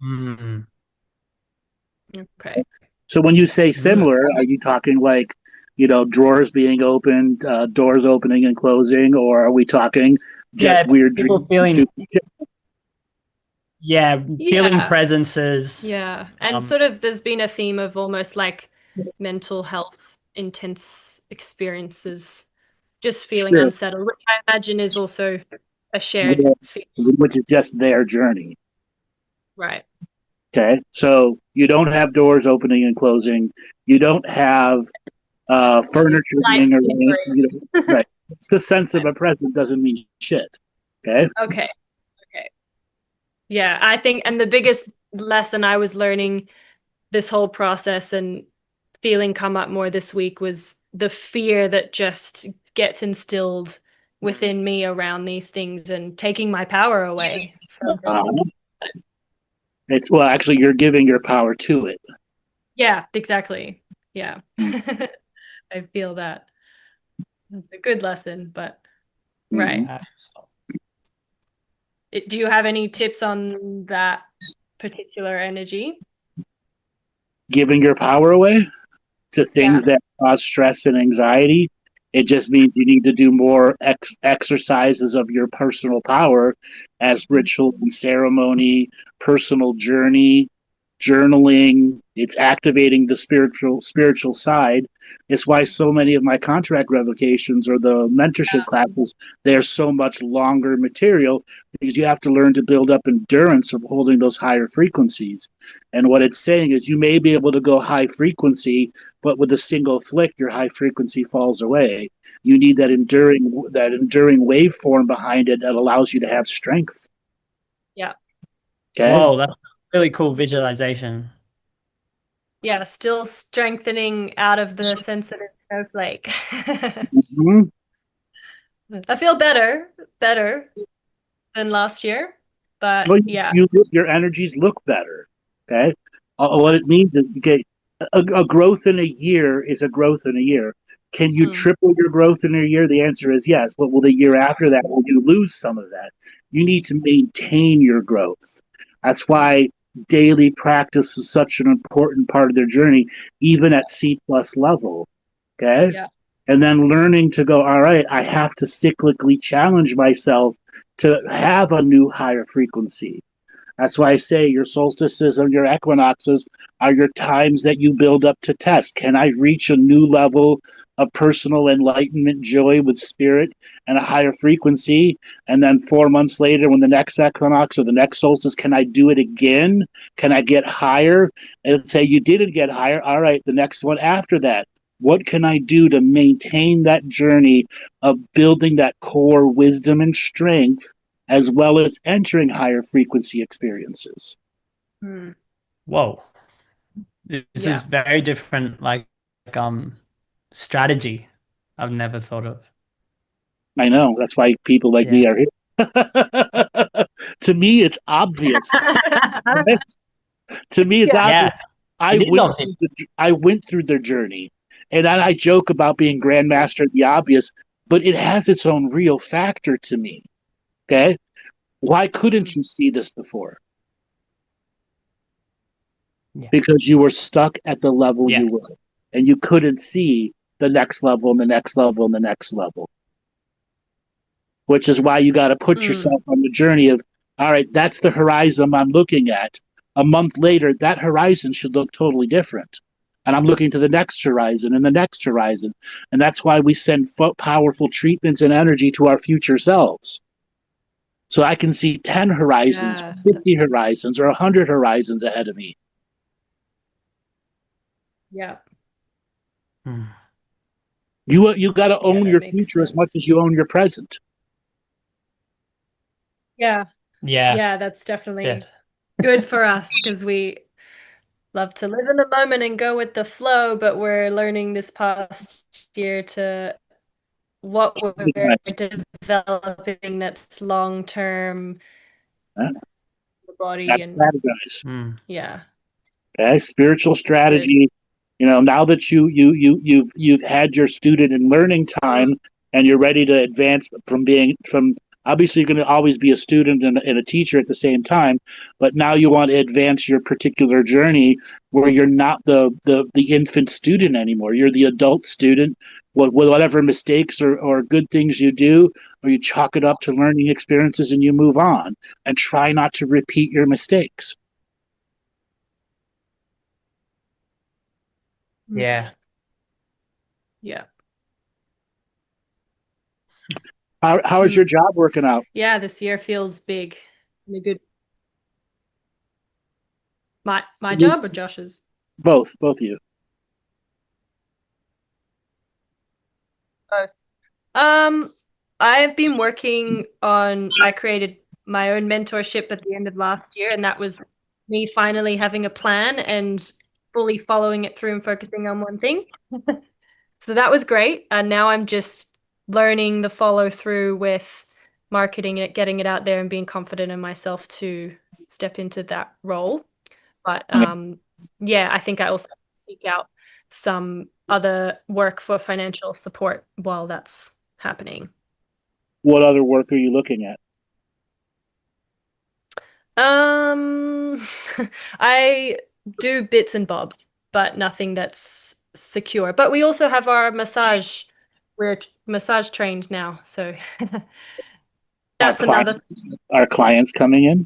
Speaker 3: Mm.
Speaker 4: Okay.
Speaker 1: So when you say similar, are you talking like, drawers being opened, doors opening and closing, or are we talking just weird
Speaker 3: people
Speaker 1: dreams?
Speaker 3: feeling feeling
Speaker 4: Yeah.
Speaker 3: presences.
Speaker 4: Yeah. And sort of there's been a theme of almost like mental health intense experiences, just feeling
Speaker 1: Sure.
Speaker 4: unsettled, which I imagine is also a shared feeling.
Speaker 1: Which is just their journey.
Speaker 4: Right.
Speaker 1: Okay. So you don't have doors opening and closing. You don't have furniture being arranged. Right. It's the sense of a present doesn't mean shit. Okay.
Speaker 4: Okay. Yeah, I think, and the biggest lesson I was learning this whole process and feeling come up more this week was the fear that just gets instilled within me around these things and taking my power away from just
Speaker 1: It's actually you're giving your power to it.
Speaker 4: Yeah, exactly. Yeah. I feel that. It's a good lesson, but right. Do you have any tips on that particular energy?
Speaker 1: Giving your power away to things that cause stress and anxiety. It just means you need to do more exercises of your personal power as ritual and ceremony, personal journey, journaling. It's activating the spiritual side. It's why so many of my contract revocations or the mentorship classes, they're so much longer material because you have to learn to build up endurance of holding those higher frequencies. And what it's saying is you may be able to go high frequency, but with a single flick, your high frequency falls away. You need that enduring waveform behind it that allows you to have strength.
Speaker 4: Yeah.
Speaker 1: Okay.
Speaker 3: Whoa, that's a really cool visualization.
Speaker 4: Yeah, still strengthening out of the sensitive snowflake.
Speaker 1: Mm-hmm.
Speaker 4: I feel better than last year, but
Speaker 1: your energies look better. Okay. What it means is, a growth in a year is a growth in a year. Can you triple your growth in a year? The answer is yes. But will the year after that, will you lose some of that? You need to maintain your growth. That's why daily practice is such an important part of their journey, even at C+ level. Okay.
Speaker 4: Yeah.
Speaker 1: And then learning to go, all right, I have to cyclically challenge myself to have a new higher frequency. That's why I say your solstices and your equinoxes are your times that you build up to test. Can I reach a new level of personal enlightenment, joy with spirit and a higher frequency? And then 4 months later, when the next equinox or the next solstice, can I do it again? Can I get higher? And say you didn't get higher. All right, the next one after that. What can I do to maintain that journey of building that core wisdom and strength, as well as entering higher frequency experiences?
Speaker 3: Whoa. This is very different, strategy I've never thought of.
Speaker 1: I know. That's why people like me are here. To me, it's obvious. To me, it's obvious. I went through their journey. And I joke about being grandmaster of the obvious, but it has its own real factor to me. Okay? Why couldn't you see this before? Because you were stuck at the level you were, and you couldn't see the next level and the next level and the next level. Which is why you got to put yourself on the journey of, all right, that's the horizon I'm looking at. A month later, that horizon should look totally different. And I'm looking to the next horizon and the next horizon. And that's why we send powerful treatments and energy to our future selves. So I can see 10 horizons, 50 horizons, or 100 horizons ahead of me.
Speaker 4: Yeah.
Speaker 1: You got to own your future as much as you own your present.
Speaker 4: Yeah, that's definitely good for us because we love to live in the moment and go with the flow, but we're learning this past year to what we're developing that's long term,
Speaker 1: Yeah.
Speaker 4: the body
Speaker 1: That's
Speaker 4: and
Speaker 1: strategize.
Speaker 4: yeah.
Speaker 1: Okay, spiritual strategy. You know, now that you've had your student and learning time, and you're ready to advance from obviously you're going to always be a student and a teacher at the same time, but now you want to advance your particular journey where you're not the infant student anymore. You're the adult student. With whatever mistakes or good things you do, or you chalk it up to learning experiences and you move on and try not to repeat your mistakes.
Speaker 3: Yeah.
Speaker 4: Yeah.
Speaker 1: How is your job working out?
Speaker 4: Yeah, this year feels big in a good. My job or Josh's?
Speaker 1: Both of you.
Speaker 4: Both. I've been working on. I created my own mentorship at the end of last year, and that was me finally having a plan and fully following it through and focusing on one thing. So that was great, and now I'm just learning the follow through with marketing it, getting it out there, and being confident in myself to step into that role. But yeah, I think I also seek out some other work for financial support while that's happening.
Speaker 1: What other work are you looking at?
Speaker 4: I do bits and bobs, but nothing that's secure. But we also have our massage. We're massage trained now, so that's another
Speaker 1: Our clients coming in?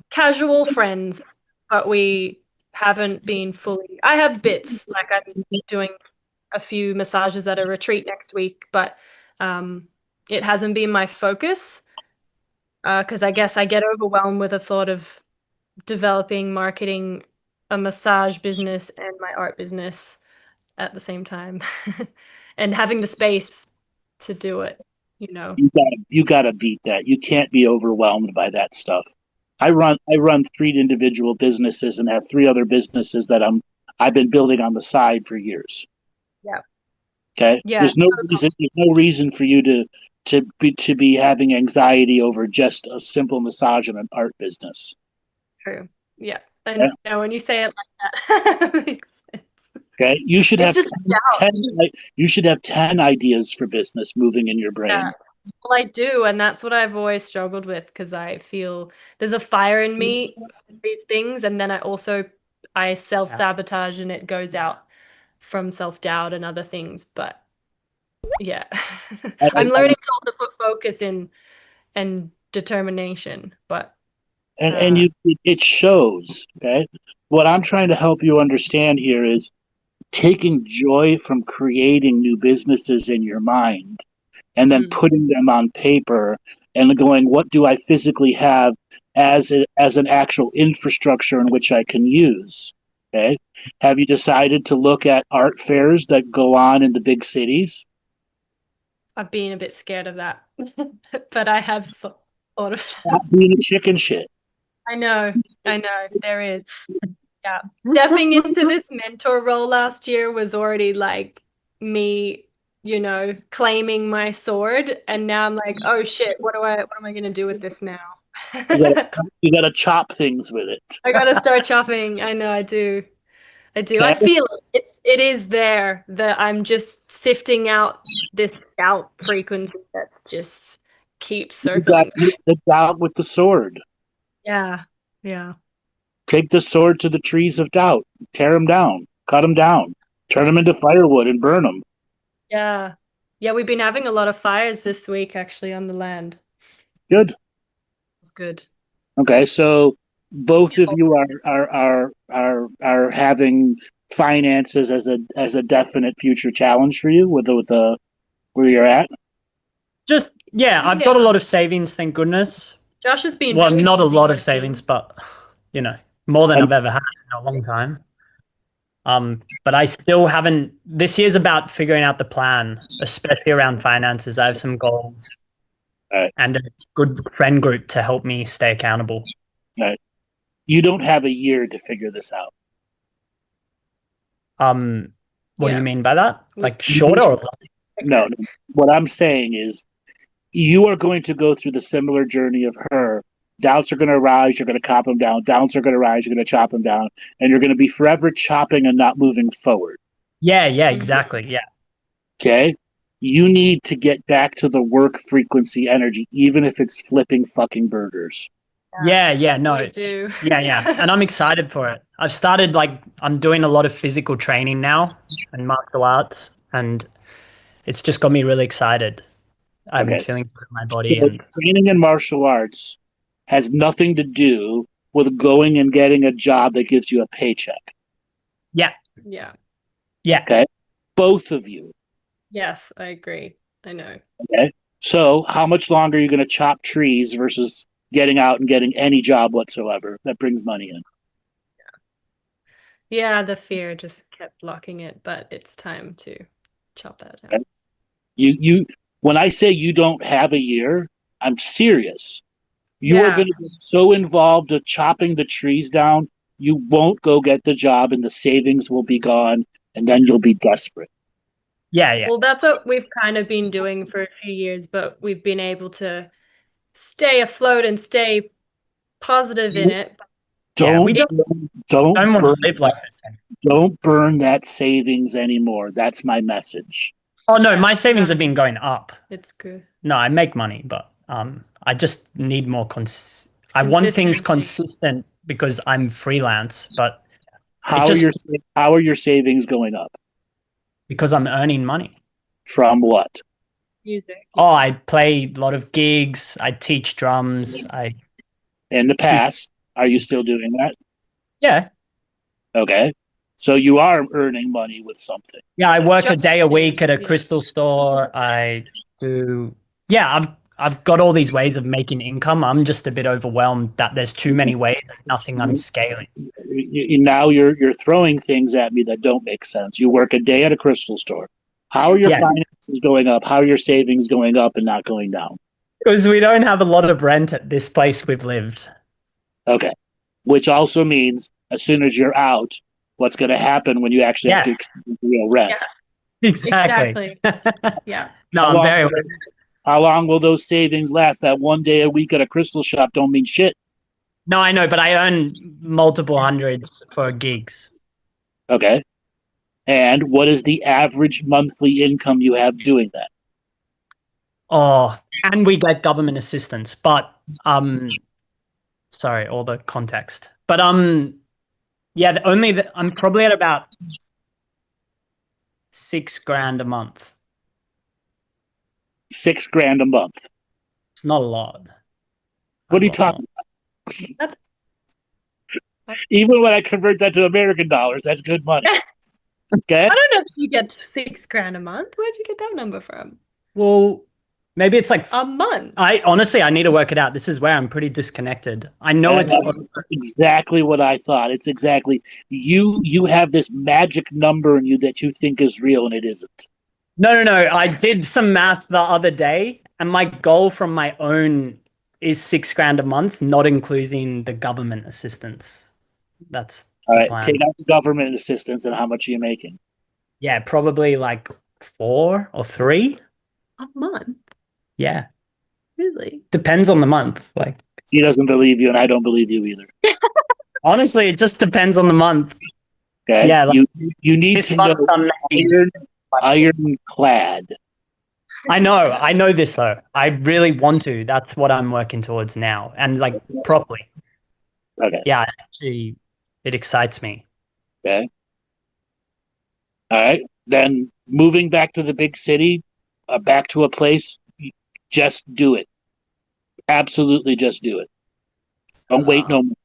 Speaker 4: casual friends, but we haven't been fully. I have bits, like I'm doing a few massages at a retreat next week, but it hasn't been my focus because I guess I get overwhelmed with the thought of developing, marketing a massage business and my art business at the same time and having the space to do it, you know.
Speaker 1: You gotta beat that. You can't be overwhelmed by that stuff. I run 3 individual businesses and have 3 other businesses that I've been building on the side for years.
Speaker 4: Yeah.
Speaker 1: Okay.
Speaker 4: Yeah.
Speaker 1: There's no reason for you to be having anxiety over just a simple massage and an art business.
Speaker 4: True. Yeah. I know when you say it like that. Makes sense.
Speaker 1: Okay. You should
Speaker 4: It's
Speaker 1: have
Speaker 4: just
Speaker 1: 10, you should have 10 ideas for business moving in your brain.
Speaker 4: Yeah. Well, I do, and that's what I've always struggled with because I feel there's a fire in me with these things, and then I self-sabotage and it goes out from self-doubt and other things. But yeah, I'm learning to also put focus in and determination. But
Speaker 1: and it shows. Okay. What I'm trying to help you understand here is taking joy from creating new businesses in your mind and then putting them on paper and going, what do I physically have as an actual infrastructure in which I can use? Okay. Have you decided to look at art fairs that go on in the big cities?
Speaker 4: I've been a bit scared of that, but I have thought of
Speaker 1: Stop being a chicken shit.
Speaker 4: I know, there is. Yeah. Stepping into this mentor role last year was already like me, claiming my sword. And now I'm like, oh shit, what am I going to do with this now?
Speaker 1: You gotta chop things with it.
Speaker 4: I got to start chopping. I know I do.
Speaker 1: Okay.
Speaker 4: I feel it is there that I'm just sifting out this doubt frequency that's just keeps circling.
Speaker 1: You got the doubt with the sword.
Speaker 4: Yeah. Yeah.
Speaker 1: Take the sword to the trees of doubt, tear them down, cut them down, turn them into firewood and burn them.
Speaker 4: Yeah. Yeah, we've been having a lot of fires this week actually on the land.
Speaker 1: Good.
Speaker 4: It's good.
Speaker 1: Okay, so both of you are having finances as a definite future challenge for you with the where you're at.
Speaker 3: Just I've got a lot of savings, thank goodness.
Speaker 4: Josh has been
Speaker 3: not a lot of savings, but more than I've ever had in a long time. But I still haven't. This year's about figuring out the plan, especially around finances. I have some goals
Speaker 1: Right.
Speaker 3: and a good friend group to help me stay accountable.
Speaker 1: Right. You don't have a year to figure this out.
Speaker 3: What do
Speaker 4: Yeah.
Speaker 3: you mean by that? Like shorter or
Speaker 1: No, what I'm saying is you are going to go through the similar journey of her. Doubts are going to arise, you're going to chop them down. Doubts are going to rise, you're going to chop them down. And you're going to be forever chopping and not moving forward.
Speaker 3: Yeah, exactly. Yeah.
Speaker 1: Okay? You need to get back to the work frequency energy, even if it's flipping fucking burgers.
Speaker 3: Yeah, no.
Speaker 4: We do.
Speaker 3: Yeah. And I'm excited for it. I've started I'm doing a lot of physical training now and martial arts, and it's just got me really excited. I'm
Speaker 1: Okay.
Speaker 3: feeling good in my
Speaker 1: So
Speaker 3: body. And
Speaker 1: training in martial arts has nothing to do with going and getting a job that gives you a paycheck.
Speaker 3: yeah.
Speaker 1: Okay? Both of you.
Speaker 4: Yes, I agree. I know.
Speaker 1: Okay? So how much longer are you going to chop trees versus getting out and getting any job whatsoever that brings money in?
Speaker 4: Yeah, the fear just kept blocking it, but it's time to chop that down.
Speaker 1: Okay. You when I say you don't have a year, I'm serious. You are going to get so involved with chopping the trees down, you won't go get the job and the savings will be gone, and then you'll be desperate.
Speaker 3: Yeah.
Speaker 4: Well, that's what we've kind of been doing for a few years, but we've been able to stay afloat and stay positive in it.
Speaker 1: Don't
Speaker 3: don't want to live like this.
Speaker 1: Don't burn that savings anymore. That's my message.
Speaker 3: Oh no, my savings have been going up.
Speaker 4: It's good.
Speaker 3: No, I make money, but I just need more I want things consistent because I'm freelance, but
Speaker 1: how are your savings going up?
Speaker 3: Because I'm earning money.
Speaker 1: From what?
Speaker 4: Music.
Speaker 3: Oh, I play a lot of gigs. I teach drums.
Speaker 1: In the past, are you still doing that?
Speaker 3: Yeah.
Speaker 1: Okay. So you are earning money with something.
Speaker 3: Yeah, I work a day a week at a crystal store. I do. Yeah, I've got all these ways of making income. I'm just a bit overwhelmed that there's too many ways. There's nothing I'm scaling.
Speaker 1: Now you're throwing things at me that don't make sense. You work a day at a crystal store. How are your finances going up? How are your savings going up and not going down?
Speaker 3: Because we don't have a lot of rent at this place we've lived.
Speaker 1: Okay. Which also means as soon as you're out, what's going to happen when you actually have to experience real rent?
Speaker 4: Yeah.
Speaker 3: Exactly.
Speaker 4: Yeah.
Speaker 3: No,
Speaker 1: how long will those savings last? That one day a week at a crystal shop don't mean shit.
Speaker 3: No, I know, but I earn multiple hundreds for gigs.
Speaker 1: Okay. And what is the average monthly income you have doing that?
Speaker 3: Oh, and we get government assistance, but sorry, all the context. But yeah, I'm probably at about $6,000 a month.
Speaker 1: $6,000 a month.
Speaker 3: It's not a lot.
Speaker 1: What are you talking about? Even when I convert that to American dollars, that's good money. Okay.
Speaker 4: I don't know if you get $6,000 a month. Where'd you get that number from?
Speaker 3: Well, maybe it's like
Speaker 4: a month.
Speaker 3: I need to work it out. This is where I'm pretty disconnected. I know it's
Speaker 1: exactly what I thought. It's exactly you have this magic number in you that you think is real and it isn't.
Speaker 3: No. I did some math the other day, and my goal from my own is $6,000 a month, not including the government assistance. That's
Speaker 1: all right. Take out the government assistance, and how much are you making?
Speaker 3: Yeah, probably like 4 or 3
Speaker 4: a month.
Speaker 3: Yeah.
Speaker 4: Really?
Speaker 3: Depends on the month. Like,
Speaker 1: he doesn't believe you, and I don't believe you either.
Speaker 3: Honestly, it just depends on the month.
Speaker 1: Okay.
Speaker 3: Yeah.
Speaker 1: Like, you need to know ironclad.
Speaker 3: I know this though. I really want to. That's what I'm working towards now, and like properly.
Speaker 1: Okay.
Speaker 3: Yeah, actually, it excites me.
Speaker 1: Okay. All right. Then moving back to the big city, back to a place, just do it. Absolutely, just do it. Don't wait no more.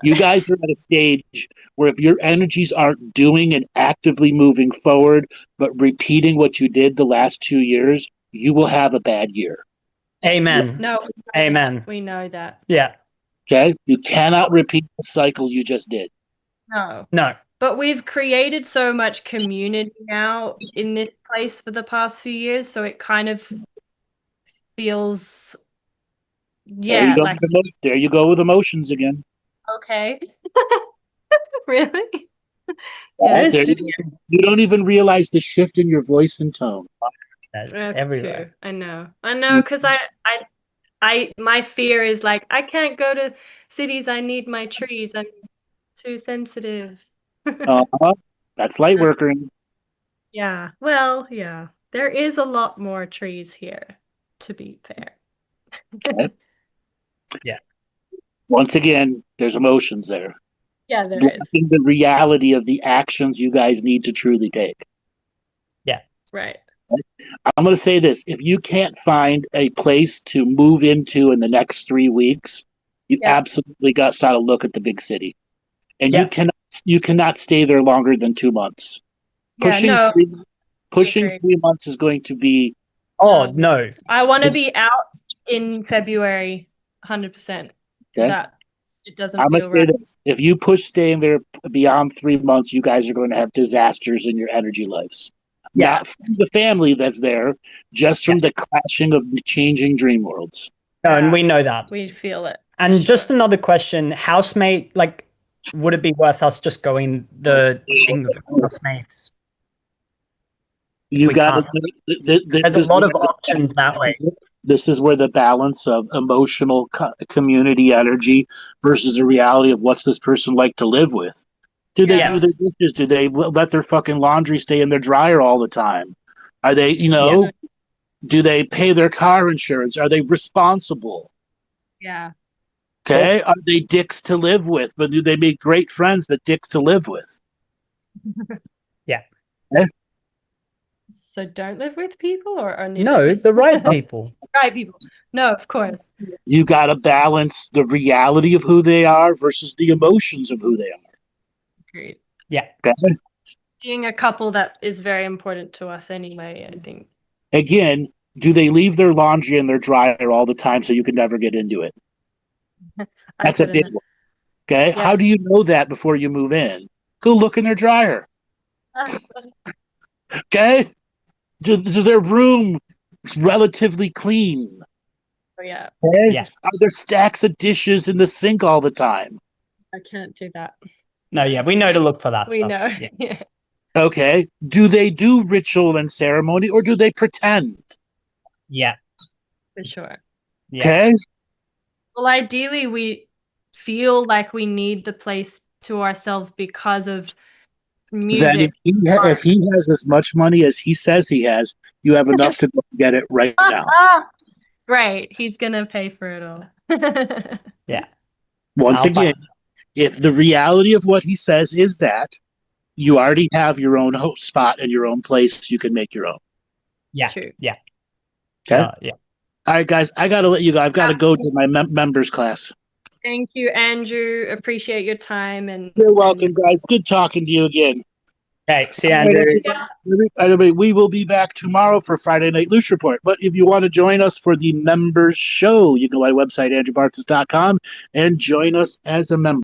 Speaker 1: You guys are at a stage where if your energies aren't doing and actively moving forward, but repeating what you did the last 2 years, you will have a bad year.
Speaker 3: Amen.
Speaker 4: No.
Speaker 3: Amen.
Speaker 4: We know that.
Speaker 3: Yeah.
Speaker 1: Okay? You cannot repeat the cycle you just did.
Speaker 3: No.
Speaker 4: But we've created so much community now in this place for the past few years, so it kind of feels,
Speaker 1: there you go with emotions again.
Speaker 4: Okay. Really?
Speaker 3: That
Speaker 1: There
Speaker 3: is
Speaker 1: you don't even realize the shift in your voice and tone.
Speaker 3: everywhere.
Speaker 4: I know, because my fear is like I can't go to cities. I need my trees. I'm too sensitive.
Speaker 1: That's light workering.
Speaker 4: Yeah. Well, yeah. There is a lot more trees here, to be fair.
Speaker 3: Yeah.
Speaker 1: Once again, there's emotions there.
Speaker 4: Yeah, there is.
Speaker 1: Blocking the reality of the actions you guys need to truly take.
Speaker 4: Right.
Speaker 1: I'm going to say this. If you can't find a place to move into in the next 3 weeks, you
Speaker 4: Yeah.
Speaker 1: absolutely got to start to look at the big city. And
Speaker 3: Yeah.
Speaker 1: you cannot stay there longer than 2 months.
Speaker 4: Yeah, no,
Speaker 1: Pushing
Speaker 4: agree.
Speaker 1: 3 months is going to be
Speaker 3: Oh no.
Speaker 4: I want to be out in February, 100%.
Speaker 1: okay.
Speaker 4: That it doesn't
Speaker 1: I'm going to
Speaker 4: feel
Speaker 1: say
Speaker 4: right.
Speaker 1: this. If you push staying there beyond 3 months, you guys are going to have disasters in your energy lives.
Speaker 3: Yeah.
Speaker 1: Not from the family that's there, just from the clashing of changing dream worlds.
Speaker 3: No, and
Speaker 4: Yeah.
Speaker 3: we know that.
Speaker 4: We feel it.
Speaker 3: And
Speaker 4: for
Speaker 3: just
Speaker 4: sure.
Speaker 3: another question, housemate, like, would it be worth us just going the thing of housemates?
Speaker 1: You
Speaker 3: we
Speaker 1: got
Speaker 3: can't. There's a lot of options that way.
Speaker 1: This is where the balance of emotional community energy versus the reality of what's this person like to live with. Do they do their
Speaker 3: Yes.
Speaker 1: dishes? Do they let their fucking laundry stay in their dryer all the time? Are they, do they pay their car insurance? Are they responsible?
Speaker 4: Yeah.
Speaker 1: Okay. Are they dicks to live with? But do they make great friends but dicks to live with?
Speaker 3: Yeah.
Speaker 1: Okay?
Speaker 4: So don't live with people or only
Speaker 3: No,
Speaker 4: live
Speaker 3: the right people.
Speaker 4: right people. No, of course.
Speaker 1: You got to balance the reality of who they are versus the emotions of who they are.
Speaker 4: Agreed.
Speaker 3: Yeah.
Speaker 1: Okay?
Speaker 4: Being a couple that is very important to us anyway, I think.
Speaker 1: Again, do they leave their laundry in their dryer all the time so you can never get into it? That's a big one. Okay.
Speaker 4: Yeah.
Speaker 1: How do you know that before you move in? Go look in their dryer. Okay. Does their room relatively clean?
Speaker 4: Oh, yeah.
Speaker 1: Okay?
Speaker 3: Yeah.
Speaker 1: Are there stacks of dishes in the sink all the time?
Speaker 4: I can't do that.
Speaker 3: No, yeah, we know to look for that.
Speaker 4: We
Speaker 3: stuff.
Speaker 4: know.
Speaker 3: Yeah.
Speaker 4: Yeah.
Speaker 1: Okay. Do they do ritual and ceremony or do they pretend?
Speaker 3: Yeah.
Speaker 4: For sure.
Speaker 3: Yeah.
Speaker 1: Okay.
Speaker 4: Well, ideally, we feel like we need the place to ourselves because of
Speaker 1: Then
Speaker 4: music.
Speaker 1: if he has as much money as he says he has, you have enough to go get it right now.
Speaker 4: Right. He's going to pay for it all.
Speaker 3: Yeah.
Speaker 1: Once
Speaker 3: I'll
Speaker 1: again, if the reality of what he says is that, you already have your own spot and your own place. You can make your own.
Speaker 3: Yeah.
Speaker 4: True.
Speaker 3: Yeah.
Speaker 1: Okay.
Speaker 3: Yeah.
Speaker 1: All right, guys. I got to let you go. I've got to go to my members class.
Speaker 4: Thank you, Andrew. Appreciate your time. And
Speaker 1: You're welcome, guys. Good talking to you again.
Speaker 3: Okay. See you, Andrew.
Speaker 1: Everybody, we will be back tomorrow for Friday Night Loose Report. But if you want to join us for the members show, you can go to my website, andrewbartzis.com, and join us as a member.